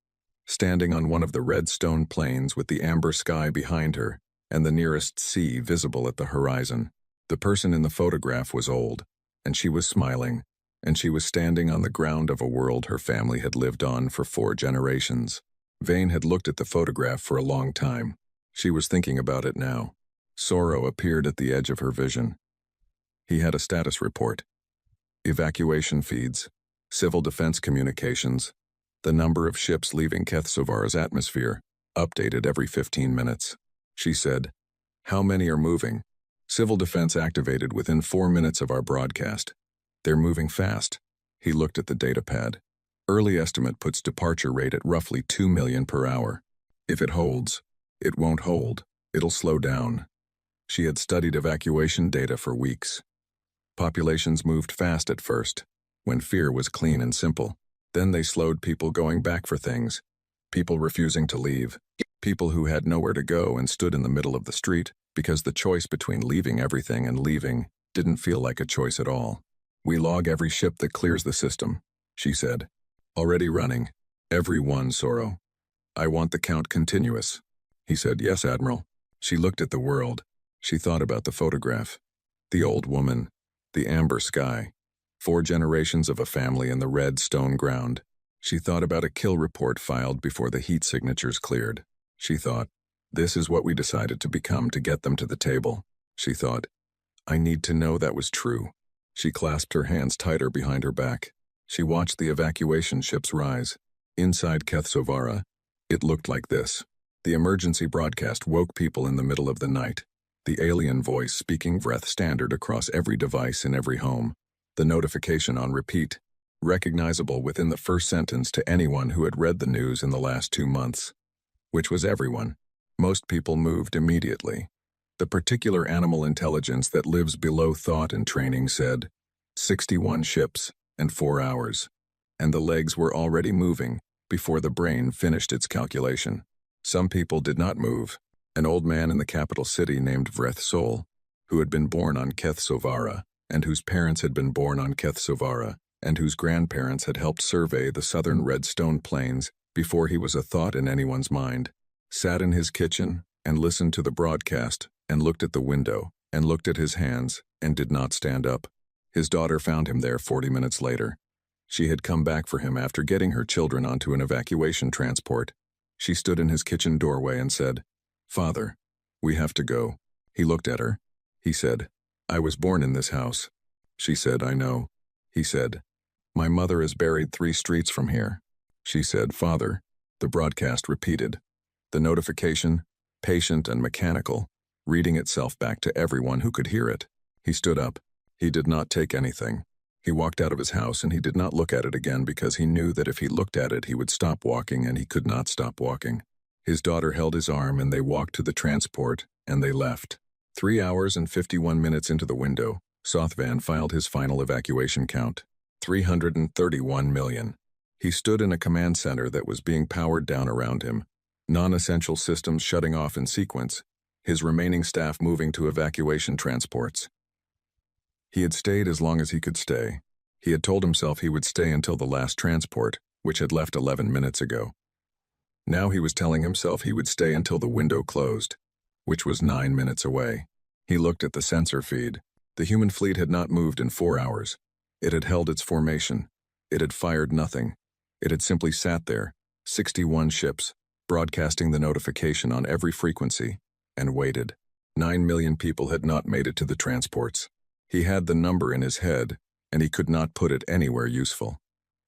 Standing on one of the red stone plains with the amber sky behind her and the nearest sea visible at the horizon. The person in the photograph was old, and she was smiling, and she was standing on the ground of a world her family had lived on for 4 generations. Vane had looked at the photograph for a long time. She was thinking about it now. Sorrow appeared at the edge of her vision. He had a status report. Evacuation feeds, civil defense communications, the number of ships leaving Keth Sovara's atmosphere, updated every 15 minutes. She said, "How many are moving?" "Civil defense activated within 4 minutes of our broadcast. They're moving fast." He looked at the datapad. Early estimate puts departure rate at roughly 2 million per hour. If it holds, it won't hold. It'll slow down. She had studied evacuation data for weeks. Populations moved fast at first, when fear was clean and simple. Then they slowed people going back for things, people refusing to leave, people who had nowhere to go and stood in the middle of the street because the choice between leaving everything and leaving didn't feel like a choice at all. "We log every ship that clears the system," she said. "Already running. Every one, Sorrow. I want the count continuous." He said, "Yes, Admiral." She looked at the world. She thought about the photograph. The old woman. The amber sky. 4 generations of a family in the red stone ground. She thought about a kill report filed before the heat signatures cleared. She thought, this is what we decided to become to get them to the table. She thought, I need to know that was true. She clasped her hands tighter behind her back. She watched the evacuation ships rise. Inside Kethsovara, it looked like this. The emergency broadcast woke people in the middle of the night. The alien voice speaking Vreth standard across every device in every home. The notification on repeat, recognizable within the first sentence to anyone who had read the news in the last 2 months. Which was everyone. Most people moved immediately. The particular animal intelligence that lives below thought and training said, 61 ships and 4 hours. And the legs were already moving before the brain finished its calculation. Some people did not move. An old man in the capital city named Vreth Sol, who had been born on Kethsovara, and whose parents had been born on Kethsovara, and whose grandparents had helped survey the southern red stone plains before he was a thought in anyone's mind, sat in his kitchen and listened to the broadcast and looked at the window and looked at his hands and did not stand up. His daughter found him there 40 minutes later. She had come back for him after getting her children onto an evacuation transport. She stood in his kitchen doorway and said, "Father, we have to go." He looked at her. He said, "I was born in this house." She said, "I know." He said, "My mother is buried 3 streets from here." She said, "Father." The broadcast repeated. The notification, patient and mechanical, reading itself back to everyone who could hear it. He stood up. He did not take anything. He walked out of his house and he did not look at it again because he knew that if he looked at it he would stop walking, and he could not stop walking. His daughter held his arm and they walked to the transport and they left. 3 hours and 51 minutes into the window, Sothvan filed his final evacuation count. 331 million. He stood in a command center that was being powered down around him. Non-essential systems shutting off in sequence. His remaining staff moving to evacuation transports. He had stayed as long as he could stay. He had told himself he would stay until the last transport, which had left 11 minutes ago. Now he was telling himself he would stay until the window closed, which was 9 minutes away. He looked at the sensor feed. The human fleet had not moved in 4 hours. It had held its formation. It had fired nothing. It had simply sat there, 61 ships, broadcasting the notification on every frequency, and waited. 9 million people had not made it to the transports. He had the number in his head, and he could not put it anywhere useful.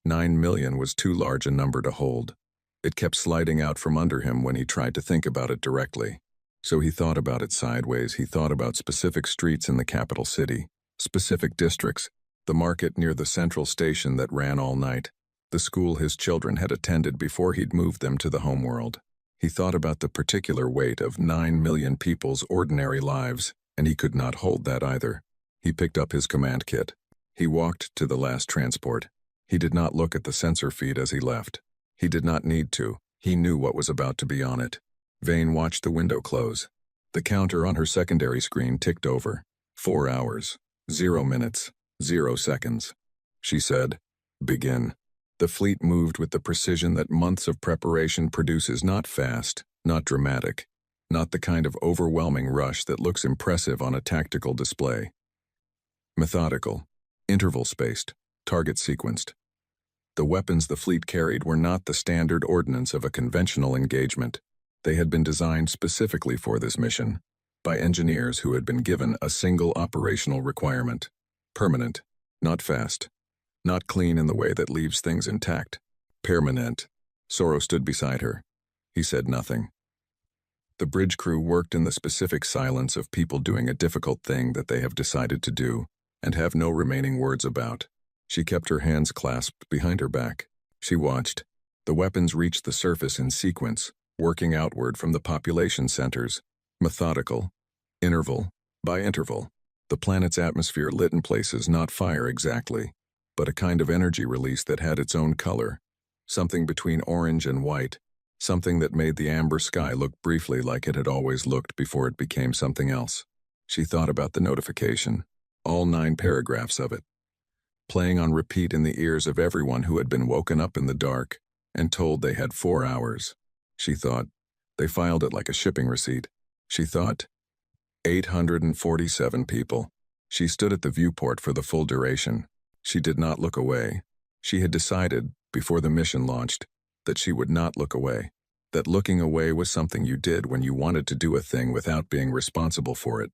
9 million was too large a number to hold. It kept sliding out from under him when he tried to think about it directly. So he thought about it sideways. He thought about specific streets in the capital city, specific districts, the market near the central station that ran all night, the school his children had attended before he'd moved them to the homeworld. He thought about the particular weight of 9 million people's ordinary lives, and he could not hold that either. He picked up his command kit. He walked to the last transport. He did not look at the sensor feed as he left. He did not need to. He knew what was about to be on it. Vane watched the window close. The counter on her secondary screen ticked over. 4 hours, 0 minutes, 0 seconds. She said, "Begin." The fleet moved with the precision that months of preparation produces, not fast, not dramatic, not the kind of overwhelming rush that looks impressive on a tactical display. Methodical, interval-spaced, target-sequenced. The weapons the fleet carried were not the standard ordnance of a conventional engagement. They had been designed specifically for this mission, by engineers who had been given a single operational requirement. Permanent, not fast, not clean in the way that leaves things intact. Permanent. Sorrow stood beside her. He said nothing. The bridge crew worked in the specific silence of people doing a difficult thing that they have decided to do, and have no remaining words about. She kept her hands clasped behind her back. She watched. The weapons reached the surface in sequence, working outward from the population centers. Methodical. Interval by interval. The planet's atmosphere lit in places not fire exactly, but a kind of energy release that had its own color, something between orange and white, something that made the amber sky look briefly like it had always looked before it became something else. She thought about the notification, all 9 paragraphs of it, playing on repeat in the ears of everyone who had been woken up in the dark and told they had 4 hours. She thought, they filed it like a shipping receipt. She thought, 847 people. She stood at the viewport for the full duration. She did not look away. She had decided, before the mission launched, that she would not look away. That looking away was something you did when you wanted to do a thing without being responsible for it.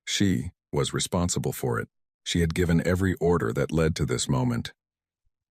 She was responsible for it. She had given every order that led to this moment.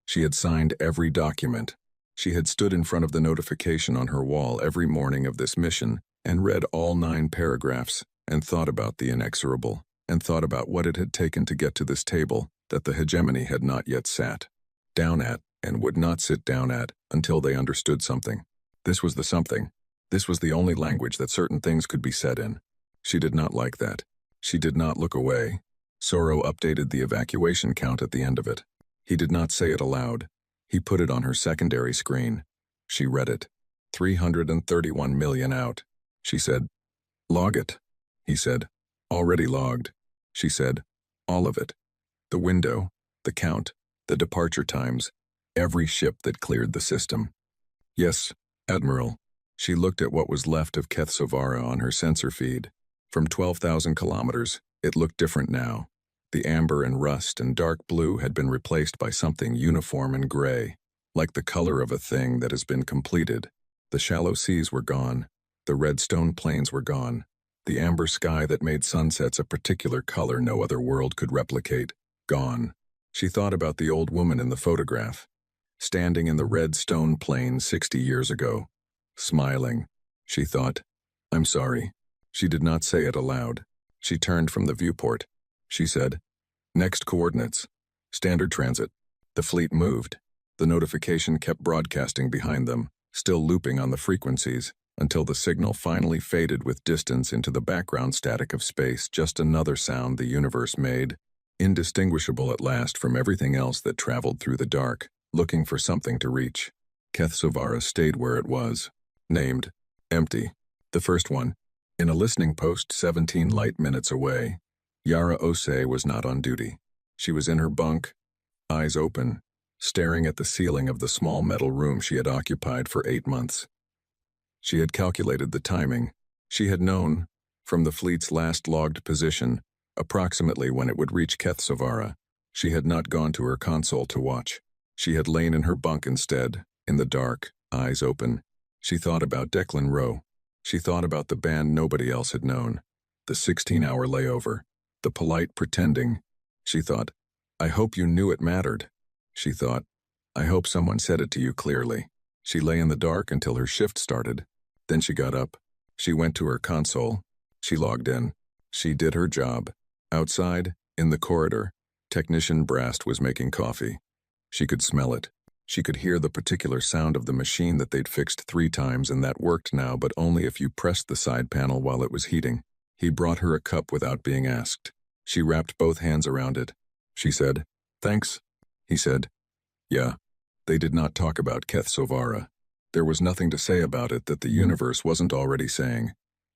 She had signed every document. She had stood in front of the notification on her wall every morning of this mission and read all 9 paragraphs and thought about the inexorable, and thought about what it had taken to get to this table that the hegemony had not yet sat down at and would not sit down at until they understood something. This was the something. This was the only language that certain things could be said in. She did not like that. She did not look away. Sorrow updated the evacuation count at the end of it. He did not say it aloud. He put it on her secondary screen. She read it. 331 million out. She said, "Log it." He said, "Already logged." She said, "All of it. The window, the count, the departure times, every ship that cleared the system." "Yes, Admiral." She looked at what was left of Keth Sovara on her sensor feed. From 12,000 kilometers, it looked different now. The amber and rust and dark blue had been replaced by something uniform and gray, like the color of a thing that has been completed. The shallow seas were gone. The red stone plains were gone. The amber sky that made sunsets a particular color no other world could replicate, gone. She thought about the old woman in the photograph, standing in the red stone plain 60 years ago, smiling. She thought, "I'm sorry." She did not say it aloud. She turned from the viewport. She said, "Next coordinates. Standard transit." The fleet moved. The notification kept broadcasting behind them, still looping on the frequencies, until the signal finally faded with distance into the background static of space, just another sound the universe made, indistinguishable at last from everything else that traveled through the dark, looking for something to reach. Keth Sovara stayed where it was, named, empty. The first one, in a listening post 17 light minutes away. Yara Osei was not on duty. She was in her bunk, eyes open, staring at the ceiling of the small metal room she had occupied for 8 months. She had calculated the timing. She had known, from the fleet's last logged position, approximately when it would reach Keth Sovara. She had not gone to her console to watch. She had lain in her bunk instead, in the dark, eyes open. She thought about Declan Rowe. She thought about the band nobody else had known. The 16-hour layover. The polite pretending. She thought, "I hope you knew it mattered." She thought, "I hope someone said it to you clearly." She lay in the dark until her shift started. Then she got up. She went to her console. She logged in. She did her job. Outside, in the corridor, Technician Brast was making coffee. She could smell it. She could hear the particular sound of the machine that they'd fixed 3 times and that worked now, but only if you pressed the side panel while it was heating. He brought her a cup without being asked. She wrapped both hands around it. She said, "Thanks." He said, "Yeah." They did not talk about Keth Sovara. There was nothing to say about it that the universe wasn't already saying,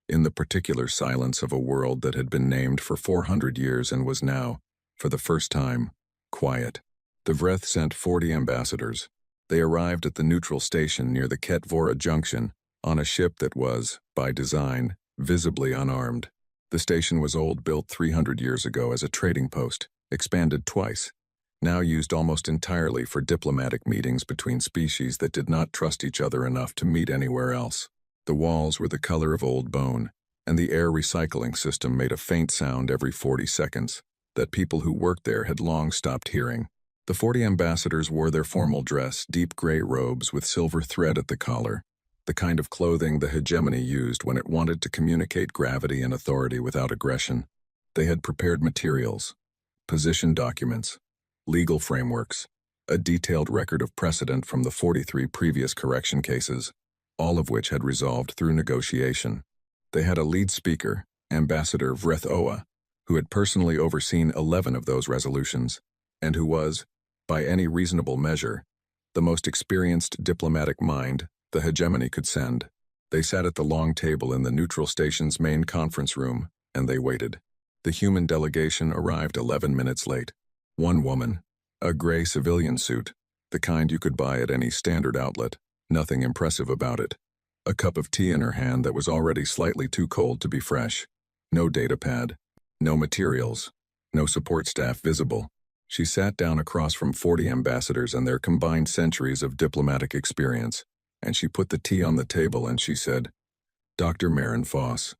in the particular silence of a world that had been named for 400 years and was now, for the first time, quiet. The Vreth sent 40 ambassadors. They arrived at the neutral station near the Ketvora Junction on a ship that was, by design, visibly unarmed. The station was old, built 300 years ago as a trading post, expanded twice, now used almost entirely for diplomatic meetings between species that did not trust each other enough to meet anywhere else. The walls were the color of old bone, and the air recycling system made a faint sound every 40 seconds that people who worked there had long stopped hearing. The 40 ambassadors wore their formal dress, deep gray robes with silver thread at the collar, the kind of clothing the hegemony used when it wanted to communicate gravity and authority without aggression. They had prepared materials, position documents, legal frameworks, a detailed record of precedent from the 43 previous correction cases, all of which had resolved through negotiation. They had a lead speaker, Ambassador Vrethoa, who had personally overseen 11 of those resolutions, and who was, by any reasonable measure, the most experienced diplomatic mind the hegemony could send. They sat at the long table in the neutral station's main conference room, and they waited. The human delegation arrived 11 minutes late. One woman, a gray civilian suit, the kind you could buy at any standard outlet, nothing impressive about it. A cup of tea in her hand that was already slightly too cold to be fresh. No data pad, no materials, no support staff visible. She sat down across from 40 ambassadors and their combined centuries of diplomatic experience, and she put the tea on the table and she said, "Dr. Marin Foss,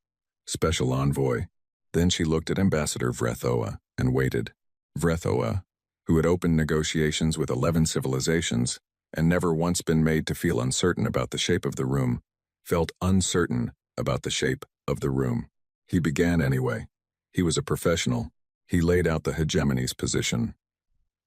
Special Envoy." Then she looked at Ambassador Vrethoa and waited. Vrethoa, who had opened negotiations with 11 civilizations and never once been made to feel uncertain about the shape of the room, felt uncertain about the shape of the room. He began anyway. He was a professional. He laid out the hegemony's position.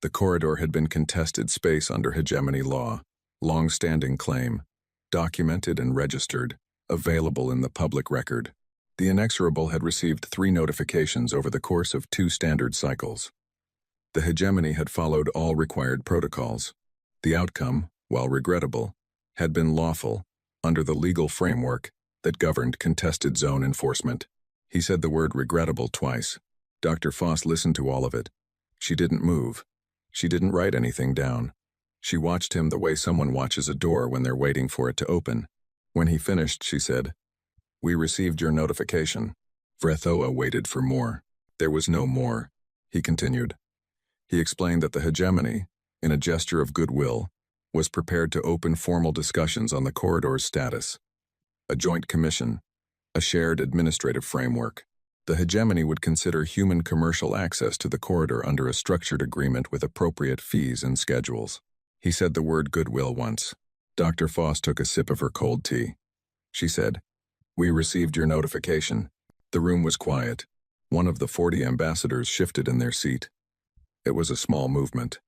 The corridor had been contested space under hegemony law, long-standing claim, documented and registered, available in the public record. The inexorable had received 3 notifications over the course of 2 standard cycles. The hegemony had followed all required protocols. The outcome, while regrettable, had been lawful under the legal framework that governed contested zone enforcement. He said the word regrettable twice. Dr. Foss listened to all of it. She didn't move. She didn't write anything down. She watched him the way someone watches a door when they're waiting for it to open. When he finished, she said, "We received your notification." Vrethoa waited for more. There was no more. He continued. He explained that the hegemony, in a gesture of goodwill, was prepared to open formal discussions on the corridor's status. A joint commission, a shared administrative framework. The hegemony would consider human commercial access to the corridor under a structured agreement with appropriate fees and schedules. He said the word goodwill once. Dr. Foss took a sip of her cold tea. She said, "We received your notification." The room was quiet. One of the 40 ambassadors shifted in their seat. It was a small movement.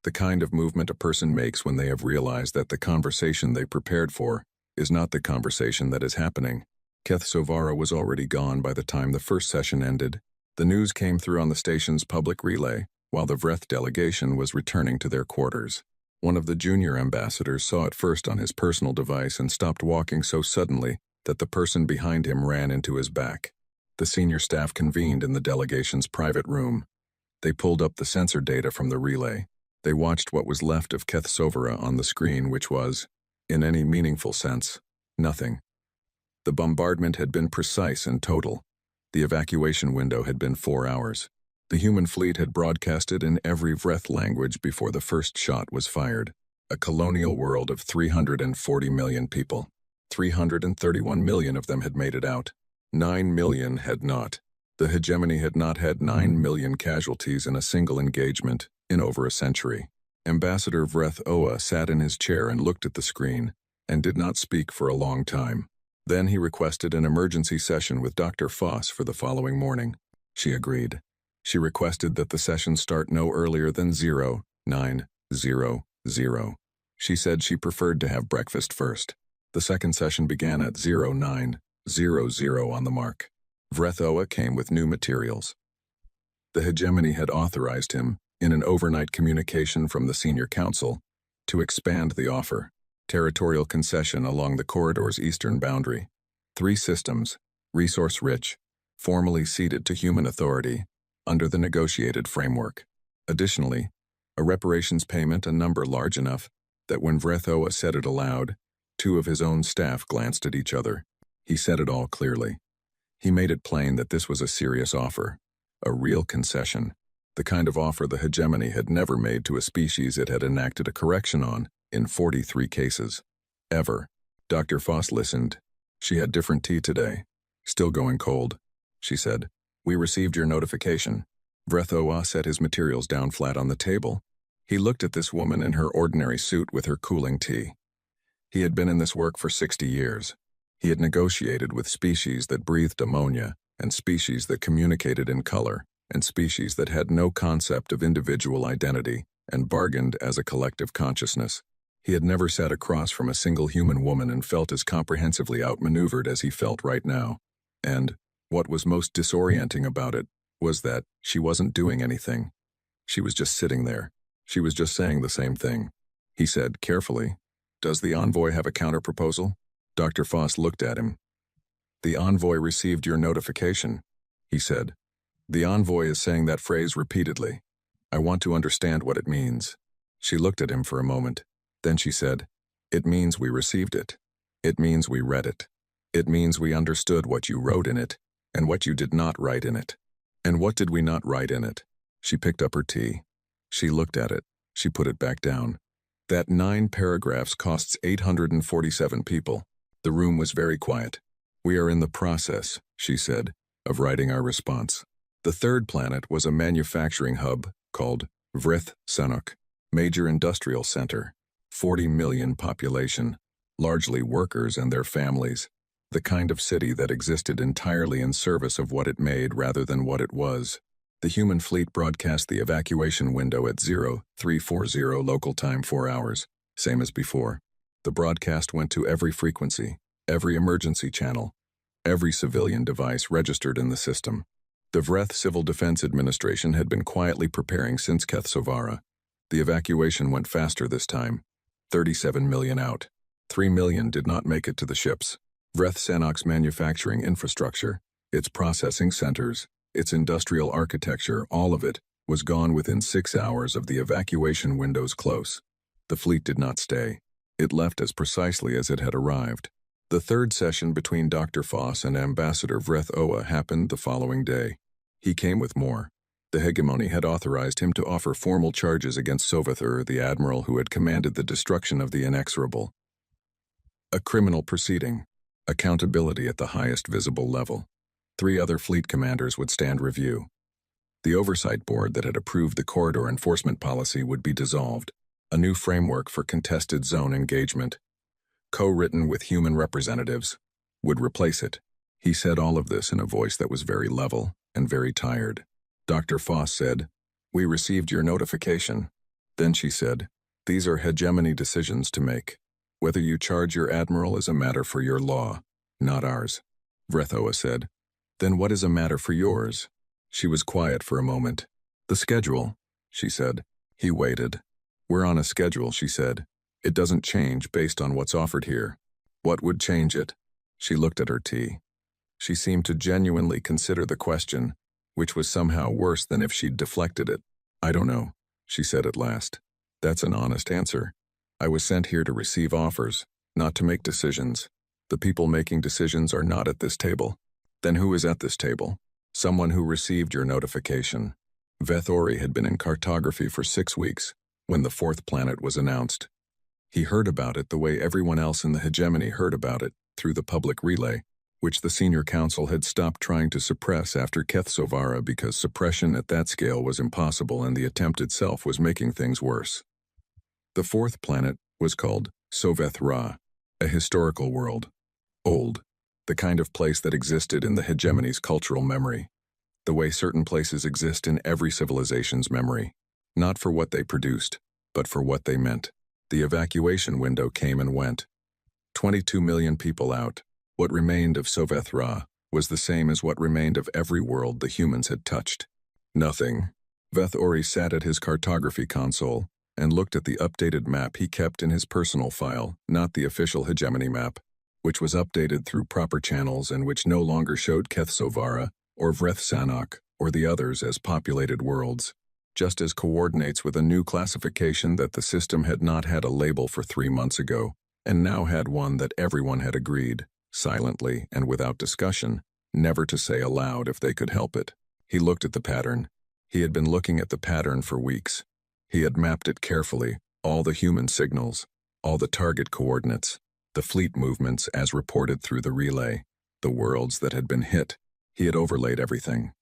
The kind of movement a person makes when they have realized that the conversation they prepared for is not the conversation that is happening. Keth Sovara was already gone by the time the first session ended. The news came through on the station's public relay, while the Vreth delegation was returning to their quarters. One of the junior ambassadors saw it first on his personal device and stopped walking so suddenly that the person behind him ran into his back. The senior staff convened in the delegation's private room. They pulled up the sensor data from the relay. They watched what was left of Keth Sovara on the screen, which was, in any meaningful sense, nothing. The bombardment had been precise and total. The evacuation window had been 4 hours. The human fleet had broadcasted in every Vreth language before the first shot was fired. A colonial world of 340 million people. 331 million of them had made it out. 9 million had not. The hegemony had not had 9 million casualties in a single engagement in over a century. Ambassador Vrethoa sat in his chair and looked at the screen, and did not speak for a long time. Then he requested an emergency session with Dr. Foss for the following morning. She agreed. She requested that the session start no earlier than 0900. She said she preferred to have breakfast first. The second session began at 0900 on the mark. Vrethoa came with new materials. The hegemony had authorized him, in an overnight communication from the senior council, to expand the offer. Territorial concession along the corridor's eastern boundary. 3 systems, resource-rich, formally ceded to human authority, under the negotiated framework. Additionally, a reparations payment, a number large enough that when Vrethoa said it aloud, 2 of his own staff glanced at each other. He said it all clearly. He made it plain that this was a serious offer, a real concession, the kind of offer the hegemony had never made to a species it had enacted a correction on in 43 cases. Ever. Dr. Foss listened. She had different tea today. Still going cold. She said, "We received your notification." Vrethoa set his materials down flat on the table. He looked at this woman in her ordinary suit with her cooling tea. He had been in this work for 60 years. He had negotiated with species that breathed ammonia, and species that communicated in color, and species that had no concept of individual identity, and bargained as a collective consciousness. He had never sat across from a single human woman and felt as comprehensively outmaneuvered as he felt right now. And, What was most disorienting about it was that she wasn't doing anything. She was just sitting there. She was just saying the same thing. He said, carefully, "Does the envoy have a counterproposal?" Dr. Foss looked at him. "The envoy received your notification," he said. "The envoy is saying that phrase repeatedly. I want to understand what it means." She looked at him for a moment. Then she said, "It means we received it. It means we read it. It means we understood what you wrote in it and what you did not write in it." "And what did we not write in it?" She picked up her tea. She looked at it. She put it back down. "That 9 paragraphs costs 847 people." The room was very quiet. "We are in the process," she said, "of writing our response." The third planet was a manufacturing hub called Vrith Sanok, major industrial center, 40 million population, largely workers and their families, the kind of city that existed entirely in service of what it made rather than what it was. The human fleet broadcast the evacuation window at 0340 local time 4 hours, same as before. The broadcast went to every frequency, every emergency channel, every civilian device registered in the system. The Vreth Civil Defense Administration had been quietly preparing since Kethsovara. The evacuation went faster this time. 37 million out. 3 million did not make it to the ships. Vreth Sanok's manufacturing infrastructure, its processing centers, its industrial architecture, all of it, was gone within 6 hours of the evacuation window's close. The fleet did not stay. It left as precisely as it had arrived. The third session between Dr. Foss and Ambassador Vreth Oa happened the following day. He came with more. The hegemony had authorized him to offer formal charges against Sovathur, the admiral who had commanded the destruction of the inexorable. A criminal proceeding. Accountability at the highest visible level. 3 other fleet commanders would stand review. The oversight board that had approved the corridor enforcement policy would be dissolved. A new framework for contested zone engagement, co-written with human representatives, would replace it. He said all of this in a voice that was very level and very tired. Dr. Foss said, "We received your notification." Then she said, "These are hegemony decisions to make. Whether you charge your admiral is a matter for your law, not ours." Vreth Oa said, "Then what is a matter for yours?" She was quiet for a moment. "The schedule," she said. He waited. "We're on a schedule," she said. "It doesn't change based on what's offered here." "What would change it?" She looked at her tea. She seemed to genuinely consider the question, which was somehow worse than if she'd deflected it. "I don't know," she said at last. "That's an honest answer. I was sent here to receive offers, not to make decisions. The people making decisions are not at this table." "Then who is at this table?" "Someone who received your notification." Veth Ori had been in cartography for 6 weeks when the 4th planet was announced. He heard about it the way everyone else in the hegemony heard about it, through the public relay, which the senior council had stopped trying to suppress after Kethsovara because suppression at that scale was impossible and the attempt itself was making things worse. The 4th planet was called Soveth Ra, a historical world. Old. The kind of place that existed in the hegemony's cultural memory. The way certain places exist in every civilization's memory. Not for what they produced, but for what they meant. The evacuation window came and went. 22 million people out. What remained of Soveth Ra was the same as what remained of every world the humans had touched. Nothing. Veth Ori sat at his cartography console and looked at the updated map he kept in his personal file, not the official hegemony map, which was updated through proper channels and which no longer showed Kethsovara or Vreth Sanok or the others as populated worlds, just as coordinates with a new classification that the system had not had a label for 3 months ago, and now had one that everyone had agreed, silently and without discussion, never to say aloud if they could help it. He looked at the pattern. He had been looking at the pattern for weeks. He had mapped it carefully, all the human signals, all the target coordinates, the fleet movements as reported through the relay, the worlds that had been hit. He had overlaid everything.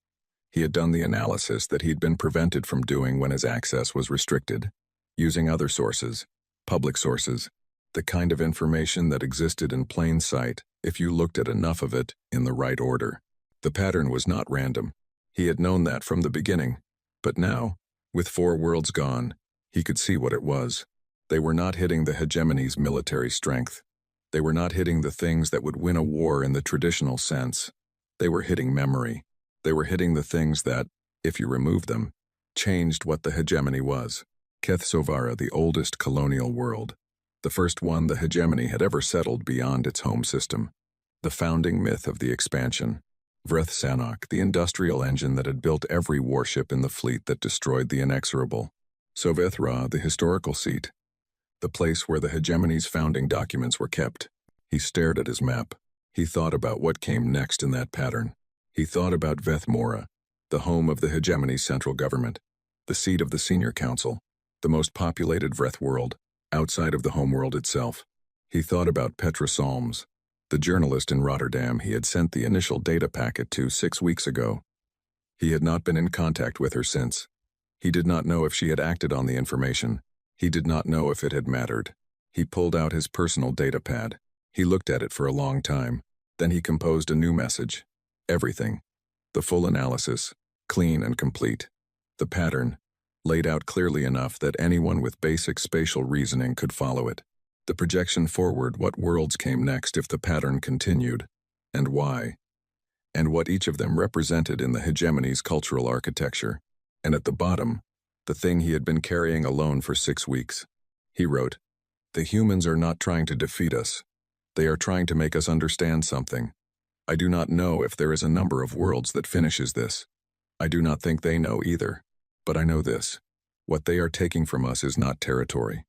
He had done the analysis that he'd been prevented from doing when his access was restricted, using other sources, public sources, the kind of information that existed in plain sight if you looked at enough of it in the right order. The pattern was not random. He had known that from the beginning, but now, with 4 worlds gone, he could see what it was. They were not hitting the hegemony's military strength. They were not hitting the things that would win a war in the traditional sense. They were hitting memory. They were hitting the things that, if you removed them, changed what the hegemony was. Kethsovara, the oldest colonial world. The first one the hegemony had ever settled beyond its home system. The founding myth of the expansion. Vreth Sanok, the industrial engine that had built every warship in the fleet that destroyed the inexorable. Sovethra, the historical seat. The place where the hegemony's founding documents were kept. He stared at his map. He thought about what came next in that pattern. He thought about Vethmora, the home of the hegemony's central government, the seat of the senior council, the most populated Vreth world, outside of the homeworld itself. He thought about Petra Solms, the journalist in Rotterdam he had sent the initial data packet to 6 weeks ago. He had not been in contact with her since. He did not know if she had acted on the information. He did not know if it had mattered. He pulled out his personal data pad. He looked at it for a long time. Then he composed a new message. Everything. The full analysis, clean and complete. The pattern, laid out clearly enough that anyone with basic spatial reasoning could follow it. The projection forward, what worlds came next if the pattern continued, and why, and what each of them represented in the hegemony's cultural architecture. And at the bottom, the thing he had been carrying alone for 6 weeks. He wrote, "The humans are not trying to defeat us. They are trying to make us understand something. I do not know if there is a number of worlds that finishes this. I do not think they know either. But I know this. What they are taking from us is not territory.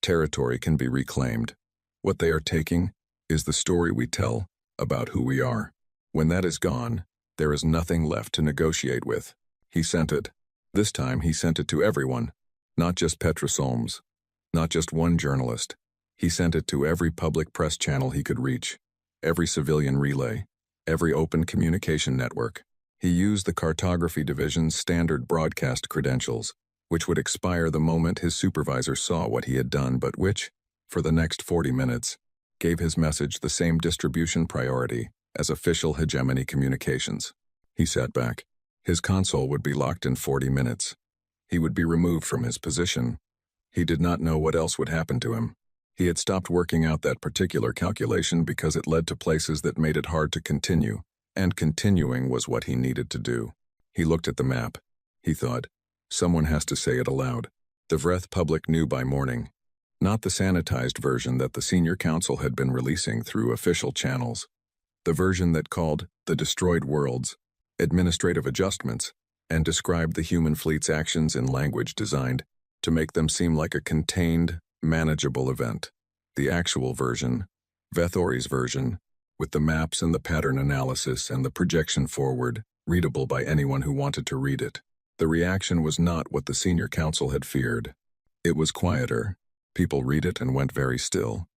Territory can be reclaimed. What they are taking is the story we tell about who we are. When that is gone, there is nothing left to negotiate with." He sent it. This time he sent it to everyone, not just Petra Solms, not just one journalist. He sent it to every public press channel he could reach, every civilian relay, every open communication network. He used the cartography division's standard broadcast credentials, which would expire the moment his supervisor saw what he had done, but which, for the next 40 minutes, gave his message the same distribution priority as official hegemony communications. He sat back. His console would be locked in 40 minutes. He would be removed from his position. He did not know what else would happen to him. He had stopped working out that particular calculation because it led to places that made it hard to continue, and continuing was what he needed to do. He looked at the map. He thought, someone has to say it aloud. The Vreth public knew by morning. Not the sanitized version that the senior council had been releasing through official channels. The version that called the destroyed worlds, administrative adjustments, and described the human fleet's actions in language designed to make them seem like a contained, manageable event. The actual version, Vethori's version, with the maps and the pattern analysis and the projection forward, readable by anyone who wanted to read it. The reaction was not what the senior council had feared. It was quieter. People read it and went very still.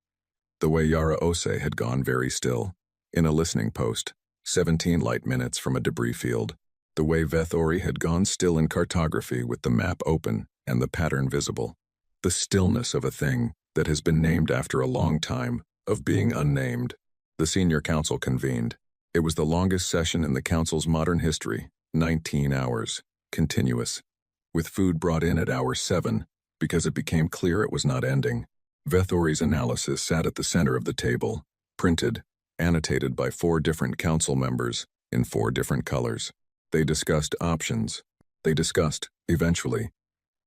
The way Yara Ose had gone very still, in a listening post, 17 light minutes from a debris field. The way Vethori had gone still in cartography with the map open and the pattern visible. The stillness of a thing that has been named after a long time, of being unnamed. The senior council convened. It was the longest session in the council's modern history, 19 hours, continuous, with food brought in at hour 7, because it became clear it was not ending. Vethori's analysis sat at the center of the table, printed, annotated by 4 different council members in 4 different colors. They discussed options. They discussed, eventually,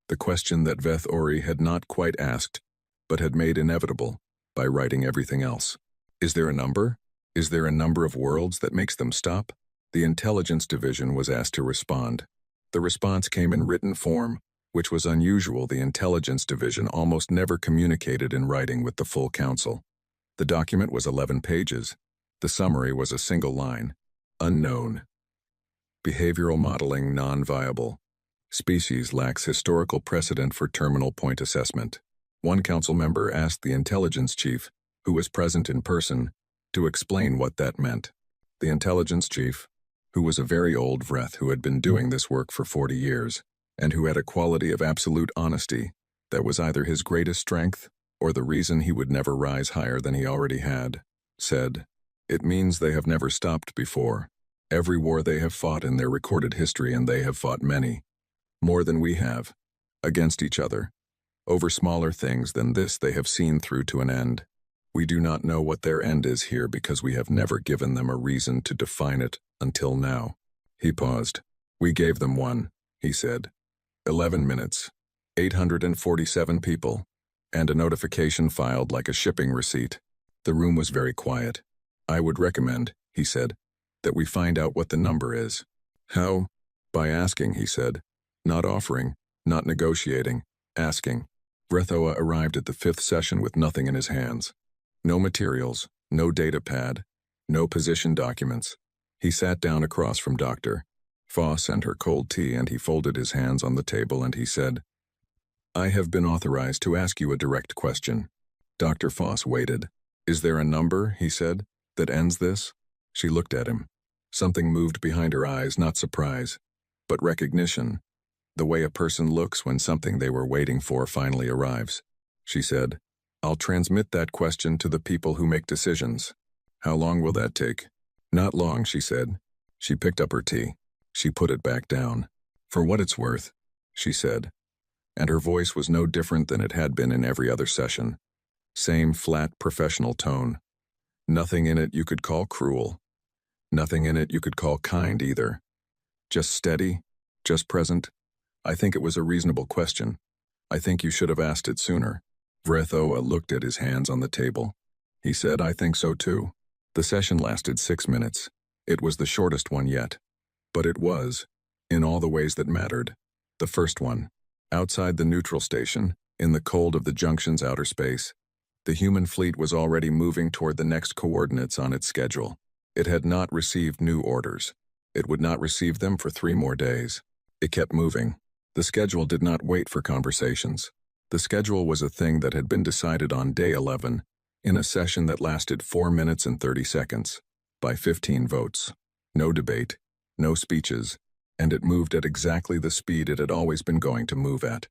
the question that Vethori had not quite asked, but had made inevitable by writing everything else. Is there a number? Is there a number of worlds that makes them stop? The intelligence division was asked to respond. The response came in written form, which was unusual. The intelligence division almost never communicated in writing with the full council. The document was 11 pages. The summary was a single line. Unknown. Behavioral modeling non-viable. Species lacks historical precedent for terminal point assessment. One council member asked the intelligence chief, who was present in person, to explain what that meant. The intelligence chief, who was a very old Vreth who had been doing this work for 40 years, and who had a quality of absolute honesty that was either his greatest strength or the reason he would never rise higher than he already had, said, "It means they have never stopped before. Every war they have fought in their recorded history, and they have fought many, more than we have, against each other. Over smaller things than this they have seen through to an end. We do not know what their end is here because we have never given them a reason to define it until now. He paused. We gave them one, he said. 11 minutes. 847 people. And a notification filed like a shipping receipt. The room was very quiet. I would recommend, he said, that we find out what the number is. How? By asking, he said. Not offering, not negotiating, asking. Vrethoa arrived at the 5th session with nothing in his hands. No materials, no data pad, no position documents. He sat down across from Dr. Foss and her cold tea, and he folded his hands on the table and he said, I have been authorized to ask you a direct question. Dr. Foss waited. Is there a number, he said, that ends this? She looked at him. Something moved behind her eyes, not surprise, but recognition. The way a person looks when something they were waiting for finally arrives. She said, I'll transmit that question to the people who make decisions. How long will that take? Not long, she said. She picked up her tea. She put it back down. For what it's worth, she said. And her voice was no different than it had been in every other session. Same flat professional tone. Nothing in it you could call cruel. Nothing in it you could call kind either. Just steady, just present. I think it was a reasonable question. I think you should have asked it sooner. Vrethoa looked at his hands on the table. He said, I think so too. The session lasted 6 minutes. It was the shortest one yet. But it was, in all the ways that mattered, the first one. Outside the neutral station, in the cold of the junction's outer space, the human fleet was already moving toward the next coordinates on its schedule. It had not received new orders. It would not receive them for 3 more days. It kept moving. The schedule did not wait for conversations. The schedule was a thing that had been decided on day 11, in a session that lasted 4 minutes and 30 seconds, by 15 votes. No debate, no speeches, and it moved at exactly the speed it had always been going to move at,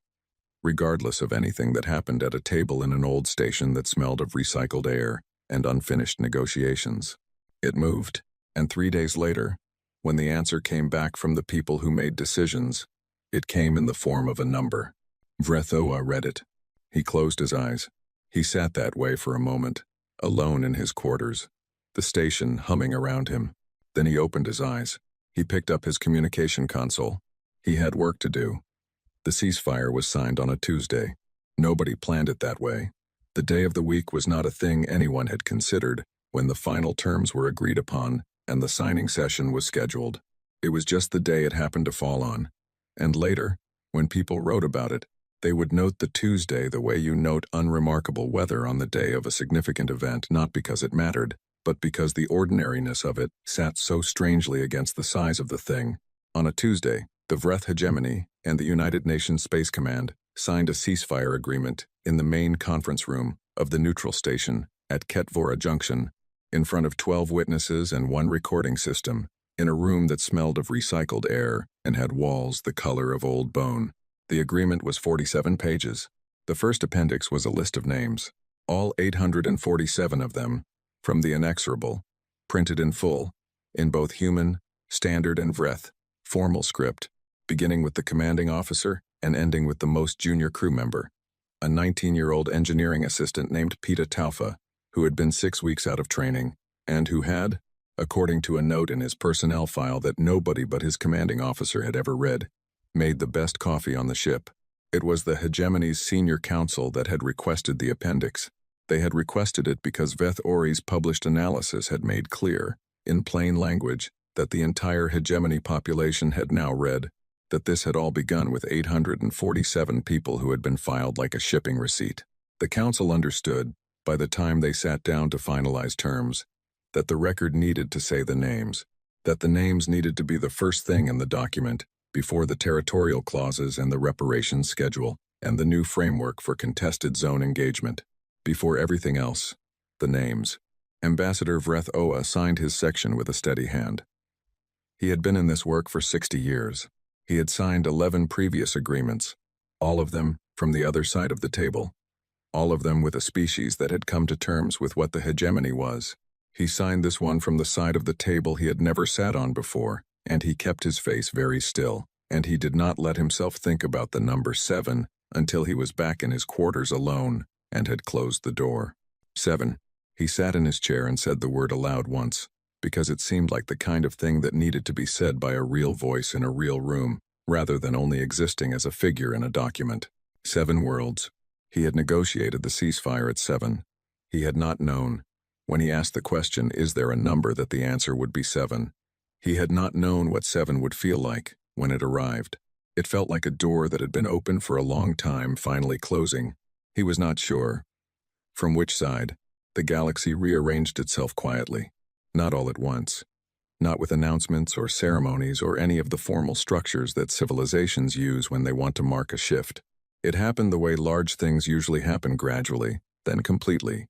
regardless of anything that happened at a table in an old station that smelled of recycled air and unfinished negotiations. It moved, and 3 days later, when the answer came back from the people who made decisions, it came in the form of a number. Vrethoa read it. He closed his eyes. He sat that way for a moment, alone in his quarters, the station humming around him. Then he opened his eyes. He picked up his communication console. He had work to do. The ceasefire was signed on a Tuesday. Nobody planned it that way. The day of the week was not a thing anyone had considered when the final terms were agreed upon and the signing session was scheduled. It was just the day it happened to fall on. And later, when people wrote about it, they would note the Tuesday the way you note unremarkable weather on the day of a significant event, not because it mattered, but because the ordinariness of it sat so strangely against the size of the thing. On a Tuesday, the Vreth hegemony and the United Nations Space Command signed a ceasefire agreement in the main conference room of the neutral station at Ketvora Junction, in front of 12 witnesses and 1 recording system, in a room that smelled of recycled air and had walls the color of old bone. The agreement was 47 pages. The first appendix was a list of names, all 847 of them, from the inexorable, printed in full, in both human, standard and Vreth, formal script, beginning with the commanding officer and ending with the most junior crew member, a 19-year-old engineering assistant named Pita Taufa, who had been 6 weeks out of training, and who had, according to a note in his personnel file that nobody but his commanding officer had ever read, made the best coffee on the ship. It was the hegemony's senior counsel that had requested the appendix. They had requested it because Veth Ori's published analysis had made clear, in plain language, that the entire hegemony population had now read, that this had all begun with 847 people who had been filed like a shipping receipt. The council understood, by the time they sat down to finalize terms, that the record needed to say the names, that the names needed to be the first thing in the document, before the territorial clauses and the reparations schedule, and the new framework for contested zone engagement. Before everything else, the names. Ambassador Vrethoa signed his section with a steady hand. He had been in this work for 60 years. He had signed 11 previous agreements, all of them from the other side of the table, all of them with a species that had come to terms with what the hegemony was. He signed this one from the side of the table he had never sat on before, and he kept his face very still, and he did not let himself think about the number 7 until he was back in his quarters alone and had closed the door. 7. He sat in his chair and said the word aloud once, because it seemed like the kind of thing that needed to be said by a real voice in a real room, rather than only existing as a figure in a document. 7 worlds. He had negotiated the ceasefire at 7. He had not known, when he asked the question, is there a number, that the answer would be 7. He had not known what 7 would feel like when it arrived. It felt like a door that had been open for a long time finally closing. He was not sure from which side. The galaxy rearranged itself quietly, not all at once, not with announcements or ceremonies or any of the formal structures that civilizations use when they want to mark a shift. It happened the way large things usually happen, gradually, then completely,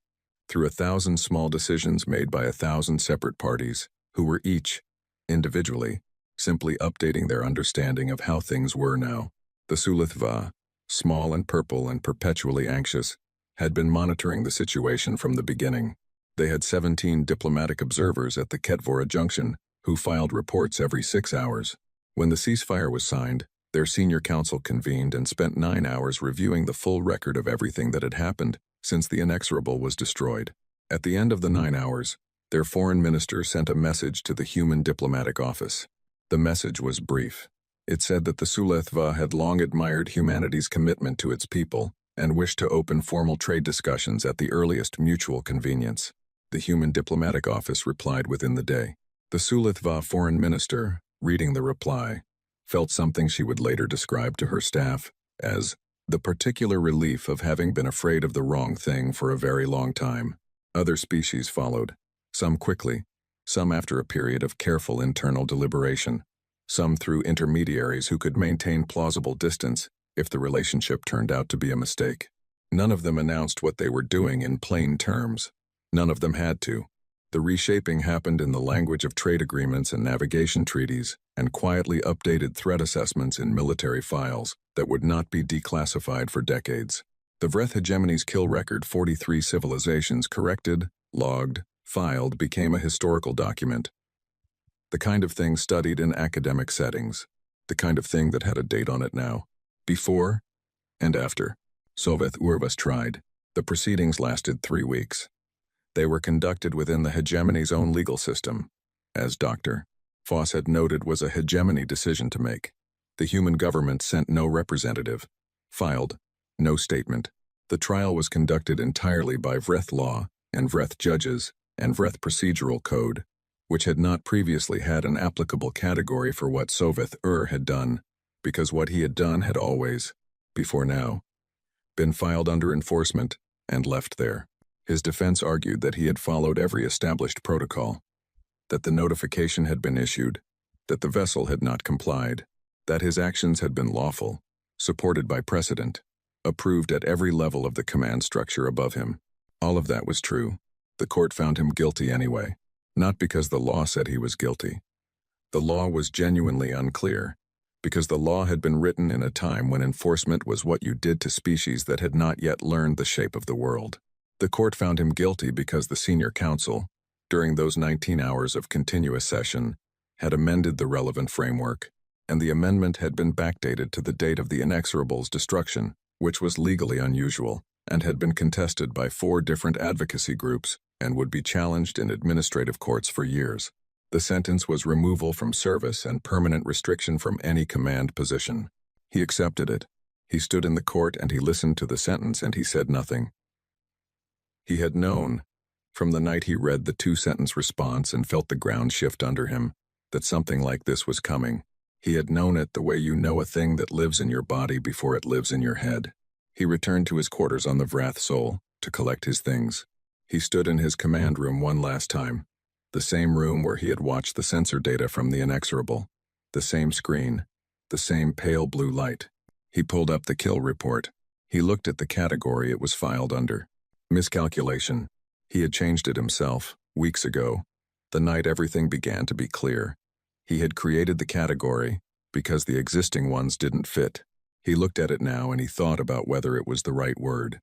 through 1,000 small decisions made by 1,000 separate parties, who were each, individually, simply updating their understanding of how things were now. The Sulithva, small and purple and perpetually anxious, had been monitoring the situation from the beginning. They had 17 diplomatic observers at the Ketvora Junction, who filed reports every 6 hours. When the ceasefire was signed, their senior council convened and spent 9 hours reviewing the full record of everything that had happened since the Inexorable was destroyed. At the end of the 9 hours, their foreign minister sent a message to the Human Diplomatic Office. The message was brief. It said that the Sulithva had long admired humanity's commitment to its people and wished to open formal trade discussions at the earliest mutual convenience. The Human Diplomatic Office replied within the day. The Sulithva foreign minister, reading the reply, felt something she would later describe to her staff as the particular relief of having been afraid of the wrong thing for a very long time. Other species followed, some quickly, some after a period of careful internal deliberation, some through intermediaries who could maintain plausible distance if the relationship turned out to be a mistake. None of them announced what they were doing in plain terms. None of them had to. The reshaping happened in the language of trade agreements and navigation treaties, and quietly updated threat assessments in military files that would not be declassified for decades. The Vreth hegemony's kill record, 43 civilizations corrected, logged, filed, became a historical document. The kind of thing studied in academic settings. The kind of thing that had a date on it now. Before and after. Soveth Urvas tried. The proceedings lasted 3 weeks. They were conducted within the hegemony's own legal system. As Dr. Foss had noted, was a hegemony decision to make. The human government sent no representative, filed no statement. The trial was conducted entirely by Vreth law and Vreth judges and Vreth procedural code, which had not previously had an applicable category for what Soveth had done, because what he had done had always, before now, been filed under enforcement and left there. His defense argued that he had followed every established protocol, that the notification had been issued, that the vessel had not complied, that his actions had been lawful, supported by precedent, approved at every level of the command structure above him. All of that was true. The court found him guilty anyway, not because the law said he was guilty. The law was genuinely unclear, because the law had been written in a time when enforcement was what you did to species that had not yet learned the shape of the world. The court found him guilty because the senior council, during those 19 hours of continuous session, had amended the relevant framework, and the amendment had been backdated to the date of the Inexorable's destruction, which was legally unusual, and had been contested by 4 different advocacy groups and would be challenged in administrative courts for years. The sentence was removal from service and permanent restriction from any command position. He accepted it. He stood in the court and he listened to the sentence and he said nothing. He had known, from the night he read the 2-sentence response and felt the ground shift under him, that something like this was coming. He had known it the way you know a thing that lives in your body before it lives in your head. He returned to his quarters on the Vrath Sol to collect his things. He stood in his command room one last time, the same room where he had watched the sensor data from the Inexorable, the same screen, the same pale blue light. He pulled up the kill report. He looked at the category it was filed under. Miscalculation. He had changed it himself, weeks ago, the night everything began to be clear. He had created the category because the existing ones didn't fit. He looked at it now and he thought about whether it was the right word,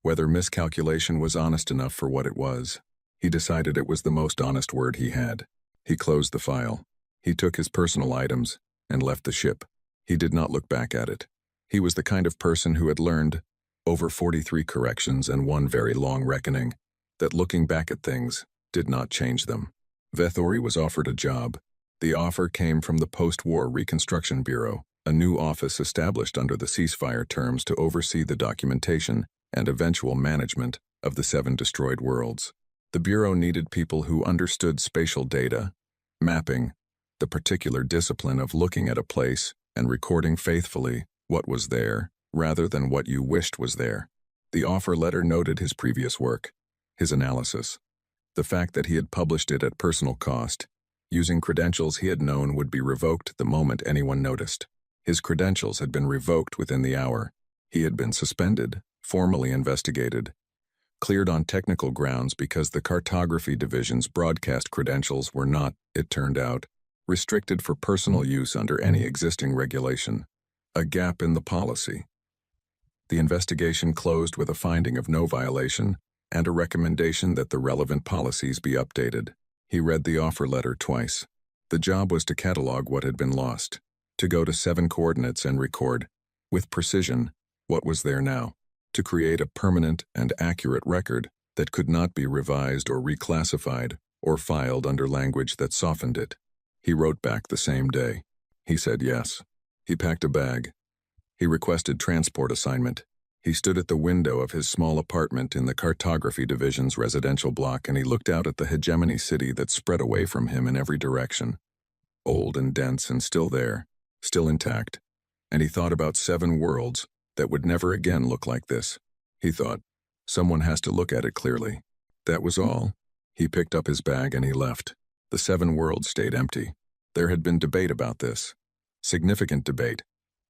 whether miscalculation was honest enough for what it was. He decided it was the most honest word he had. He closed the file. He took his personal items and left the ship. He did not look back at it. He was the kind of person who had learned over 43 corrections and one very long reckoning. that looking back at things did not change them. Vettori was offered a job. The offer came from the Post-War Reconstruction Bureau, a new office established under the ceasefire terms to oversee the documentation and eventual management of the 7 destroyed worlds. The Bureau needed people who understood spatial data, mapping, the particular discipline of looking at a place and recording faithfully what was there rather than what you wished was there. The offer letter noted his previous work, his analysis, the fact that he had published it at personal cost, using credentials he had known would be revoked the moment anyone noticed. His credentials had been revoked within the hour. He had been suspended, formally investigated, cleared on technical grounds because the Cartography Division's broadcast credentials were not, it turned out, restricted for personal use under any existing regulation. A gap in the policy. The investigation closed with a finding of no violation and a recommendation that the relevant policies be updated. He read the offer letter twice. The job was to catalog what had been lost, to go to 7 coordinates and record, with precision, what was there now, to create a permanent and accurate record that could not be revised or reclassified or filed under language that softened it. He wrote back the same day. He said yes. He packed a bag. He requested transport assignment. He stood at the window of his small apartment in the Cartography Division's residential block and he looked out at the hegemony city that spread away from him in every direction. Old and dense and still there, still intact. And he thought about 7 worlds that would never again look like this. He thought, someone has to look at it clearly. That was all. He picked up his bag and he left. The 7 worlds stayed empty. There had been debate about this. Significant debate.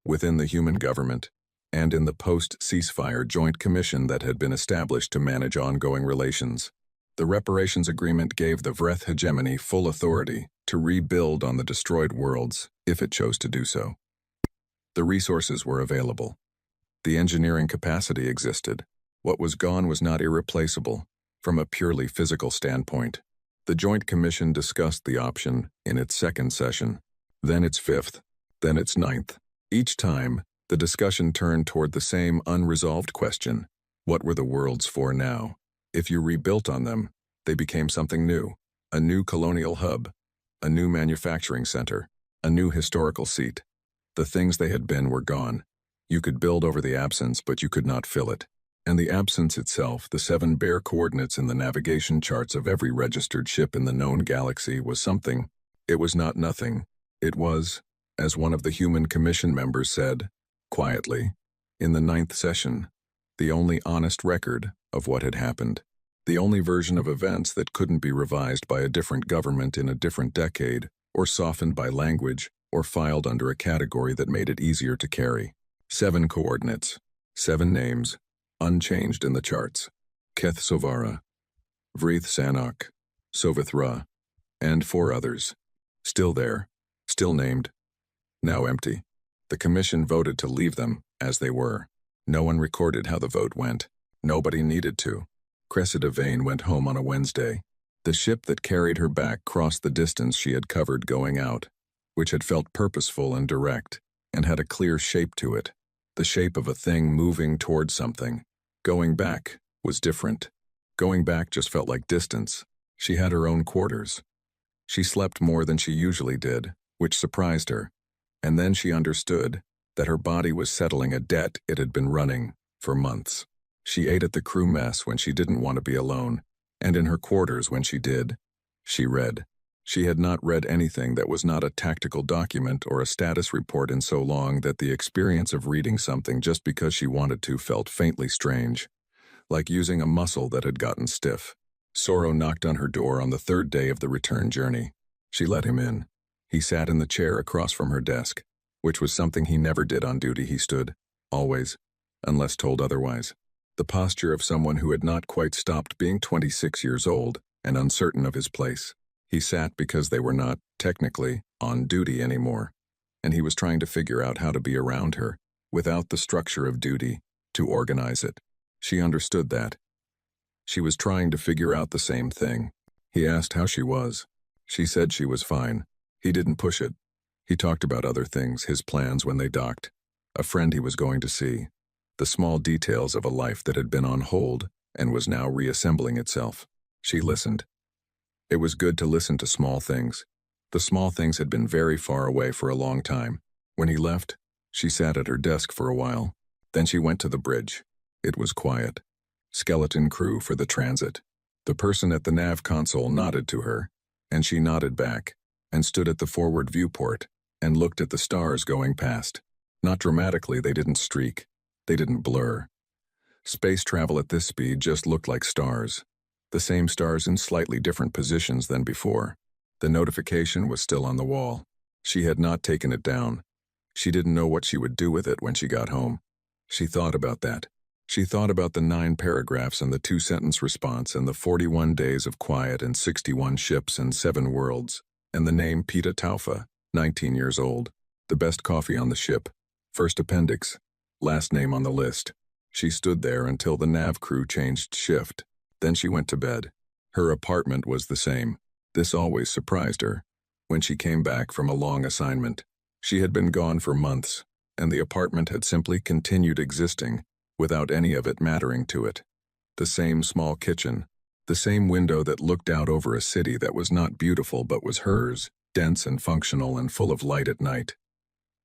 Within the human government, and in the post-ceasefire joint commission that had been established to manage ongoing relations. The reparations agreement gave the Vreth hegemony full authority to rebuild on the destroyed worlds if it chose to do so. The resources were available. The engineering capacity existed. What was gone was not irreplaceable from a purely physical standpoint. The Joint Commission discussed the option in its 2nd session, then its 5th, then its 9th. Each time, the discussion turned toward the same unresolved question. What were the worlds for now? If you rebuilt on them, they became something new. A new colonial hub, a new manufacturing center, a new historical seat. The things they had been were gone. You could build over the absence, but you could not fill it. And the absence itself, the 7 bare coordinates in the navigation charts of every registered ship in the known galaxy, was something. It was not nothing. It was, as one of the Human Commission members said, quietly, in the 9th session, the only honest record of what had happened. The only version of events that couldn't be revised by a different government in a different decade, or softened by language, or filed under a category that made it easier to carry. 7 coordinates, 7 names, unchanged in the charts. Keth Sovara, Vreth Sanok, Sovithra, and 4 others. Still there, still named, now empty. The commission voted to leave them as they were. No one recorded how the vote went. Nobody needed to. Cressida Vane went home on a Wednesday. The ship that carried her back crossed the distance she had covered going out, which had felt purposeful and direct, and had a clear shape to it, the shape of a thing moving toward something. Going back was different. Going back just felt like distance. She had her own quarters. She slept more than she usually did, which surprised her. And then she understood that her body was settling a debt it had been running for months. She ate at the crew mess when she didn't want to be alone, and in her quarters when she did. She read. She had not read anything that was not a tactical document or a status report in so long that the experience of reading something just because she wanted to felt faintly strange, like using a muscle that had gotten stiff. Sorrow knocked on her door on the 3rd day of the return journey. She let him in. He sat in the chair across from her desk, which was something he never did on duty. He stood, always, unless told otherwise. The posture of someone who had not quite stopped being 26 years old and uncertain of his place. He sat because they were not, technically, on duty anymore, and he was trying to figure out how to be around her, without the structure of duty, to organize it. She understood that. She was trying to figure out the same thing. He asked how she was. She said she was fine. He didn't push it. He talked about other things, his plans when they docked, a friend he was going to see, the small details of a life that had been on hold and was now reassembling itself. She listened. It was good to listen to small things. The small things had been very far away for a long time. When he left, she sat at her desk for a while. Then she went to the bridge. It was quiet. Skeleton crew for the transit. The person at the nav console nodded to her, and she nodded back, and stood at the forward viewport, and looked at the stars going past. Not dramatically, they didn't streak. They didn't blur. Space travel at this speed just looked like stars. The same stars in slightly different positions than before. The notification was still on the wall. She had not taken it down. She didn't know what she would do with it when she got home. She thought about that. She thought about the 9 paragraphs and the 2-sentence response and the 41 days of quiet and 61 ships and 7 worlds, and the name Pita Taufa, 19 years old, the best coffee on the ship, first appendix, last name on the list. She stood there until the nav crew changed shift. Then she went to bed. Her apartment was the same. This always surprised her. When she came back from a long assignment, she had been gone for months, and the apartment had simply continued existing, without any of it mattering to it. The same small kitchen, the same window that looked out over a city that was not beautiful but was hers, dense and functional and full of light at night.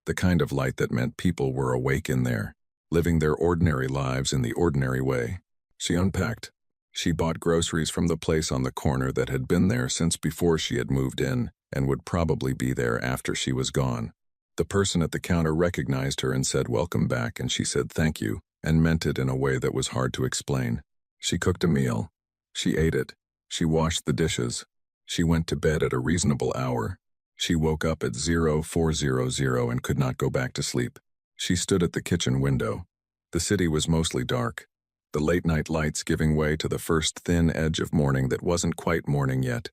The kind of light that meant people were awake in there, living their ordinary lives in the ordinary way. She unpacked. She bought groceries from the place on the corner that had been there since before she had moved in, and would probably be there after she was gone. The person at the counter recognized her and said welcome back, and she said thank you, and meant it in a way that was hard to explain. She cooked a meal. She ate it. She washed the dishes. She went to bed at a reasonable hour. She woke up at 0400 and could not go back to sleep. She stood at the kitchen window. The city was mostly dark, the late-night lights giving way to the first thin edge of morning that wasn't quite morning yet.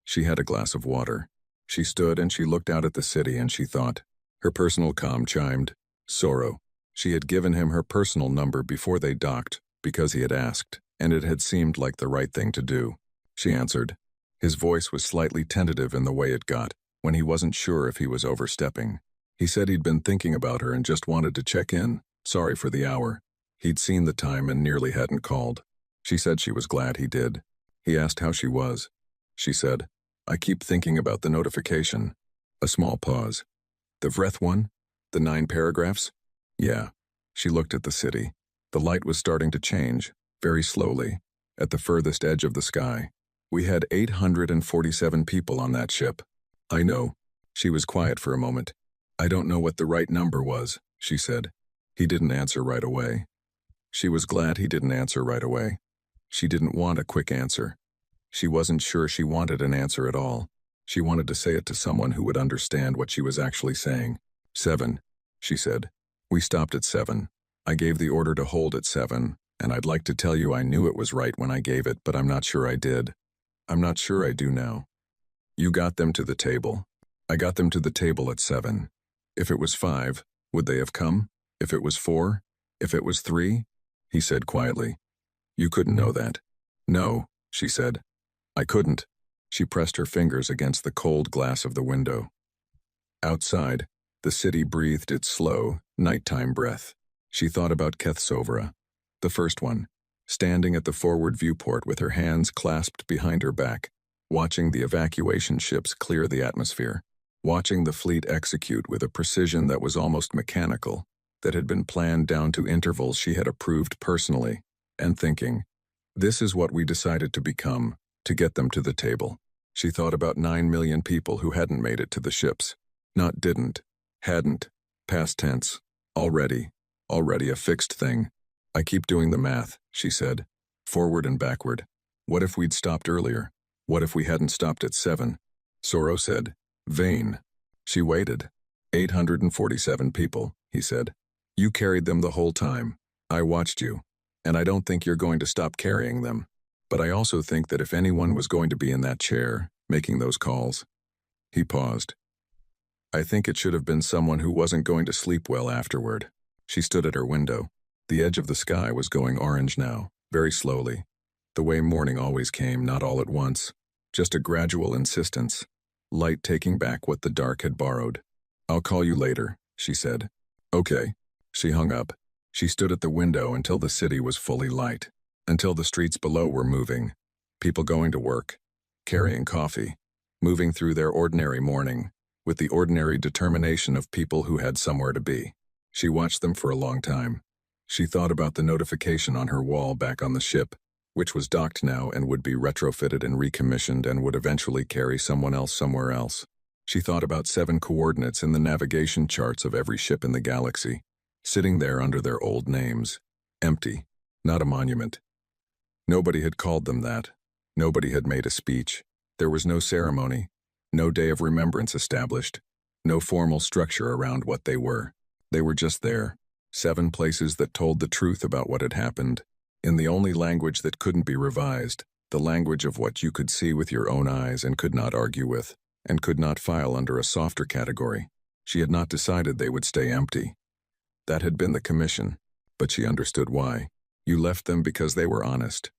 She had a glass of water. She stood and she looked out at the city and she thought. Her personal comm chimed. Sorrow. She had given him her personal number before they docked, because he had asked, and it had seemed like the right thing to do. She answered. His voice was slightly tentative in the way it got, when he wasn't sure if he was overstepping. He said he'd been thinking about her and just wanted to check in. Sorry for the hour. He'd seen the time and nearly hadn't called. She said she was glad he did. He asked how she was. She said, I keep thinking about the notification. A small pause. The Vreth one? The 9 paragraphs? Yeah. She looked at the city. The light was starting to change, very slowly, at the furthest edge of the sky. We had 847 people on that ship. I know. She was quiet for a moment. I don't know what the right number was, she said. He didn't answer right away. She was glad he didn't answer right away. She didn't want a quick answer. She wasn't sure she wanted an answer at all. She wanted to say it to someone who would understand what she was actually saying. 7, she said. We stopped at 7. I gave the order to hold at 7, and I'd like to tell you I knew it was right when I gave it, but I'm not sure I did. I'm not sure I do now. You got them to the table. I got them to the table at 7. If it was 5, would they have come? If it was 4? If it was 3? He said quietly. You couldn't know that. No, she said. I couldn't. She pressed her fingers against the cold glass of the window. Outside, the city breathed its slow, nighttime breath. She thought about Kethsovra, the first one, standing at the forward viewport with her hands clasped behind her back, watching the evacuation ships clear the atmosphere, watching the fleet execute with a precision that was almost mechanical, that had been planned down to intervals she had approved personally, and thinking, this is what we decided to become, to get them to the table. She thought about 9 million people who hadn't made it to the ships. Not didn't, hadn't, past tense, already a fixed thing. I keep doing the math, she said, forward and backward. What if we'd stopped earlier? What if we hadn't stopped at 7? Sorrow said, vain. She waited. 847 people, he said. You carried them the whole time. I watched you. And I don't think you're going to stop carrying them. But I also think that if anyone was going to be in that chair, making those calls. He paused. I think it should have been someone who wasn't going to sleep well afterward. She stood at her window. The edge of the sky was going orange now, very slowly. The way morning always came, not all at once. Just a gradual insistence. Light taking back what the dark had borrowed. I'll call you later, she said. Okay. She hung up. She stood at the window until the city was fully light. until the streets below were moving, people going to work, carrying coffee, moving through their ordinary morning, with the ordinary determination of people who had somewhere to be. She watched them for a long time. She thought about the notification on her wall back on the ship, which was docked now and would be retrofitted and recommissioned and would eventually carry someone else somewhere else. She thought about 7 coordinates in the navigation charts of every ship in the galaxy, sitting there under their old names, empty, not a monument. Nobody had called them that. Nobody had made a speech. There was no ceremony, no day of remembrance established, no formal structure around what they were. They were just there, 7 places that told the truth about what had happened, in the only language that couldn't be revised, the language of what you could see with your own eyes and could not argue with, and could not file under a softer category. She had not decided they would stay empty. That had been the commission, but she understood why. You left them because they were honest.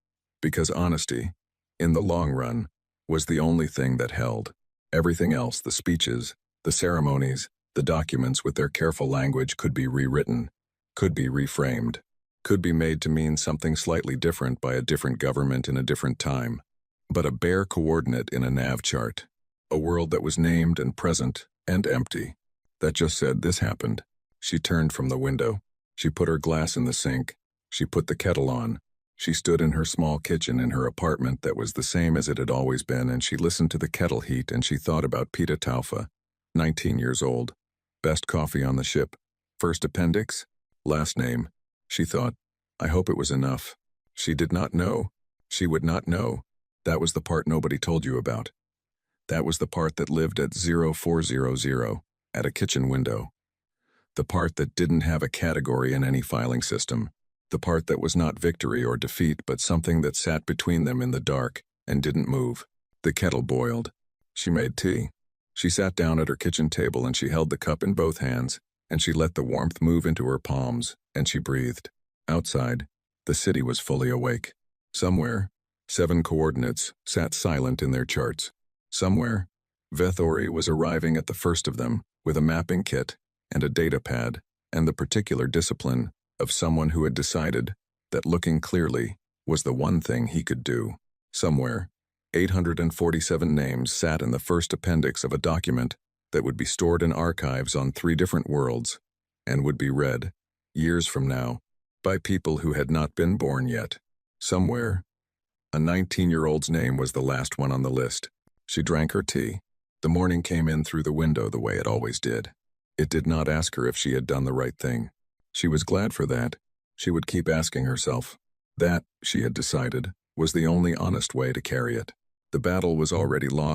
Because honesty, in the long run, was the only thing that held. Everything else, the speeches, the ceremonies, the documents with their careful language could be rewritten, could be reframed, could be made to mean something slightly different by a different government in a different time. But a bare coordinate in a nav chart, a world that was named and present and empty, that just said this happened. She turned from the window. She put her glass in the sink. She put the kettle on. She stood in her small kitchen in her apartment that was the same as it had always been, and she listened to the kettle heat, and she thought about Pita Taufa, 19 years old. Best coffee on the ship. First appendix, last name. She thought, I hope it was enough. She did not know. She would not know. That was the part nobody told you about. That was the part that lived at 0400, at a kitchen window. The part that didn't have a category in any filing system. The part that was not victory or defeat, but something that sat between them in the dark and didn't move. The kettle boiled. She made tea. She sat down at her kitchen table and she held the cup in both hands, and she let the warmth move into her palms, and she breathed. Outside, the city was fully awake. Somewhere, 7 coordinates sat silent in their charts. Somewhere, Vethori was arriving at the first of them with a mapping kit and a data pad and the particular discipline of someone who had decided that looking clearly was the one thing he could do. Somewhere, 847 names sat in the first appendix of a document that would be stored in archives on 3 different worlds and would be read, years from now, by people who had not been born yet. Somewhere, a 19-year-old's name was the last one on the list. She drank her tea. The morning came in through the window the way it always did. It did not ask her if she had done the right thing. She was glad for that. She would keep asking herself. That, she had decided, was the only honest way to carry it. The battle was already lost.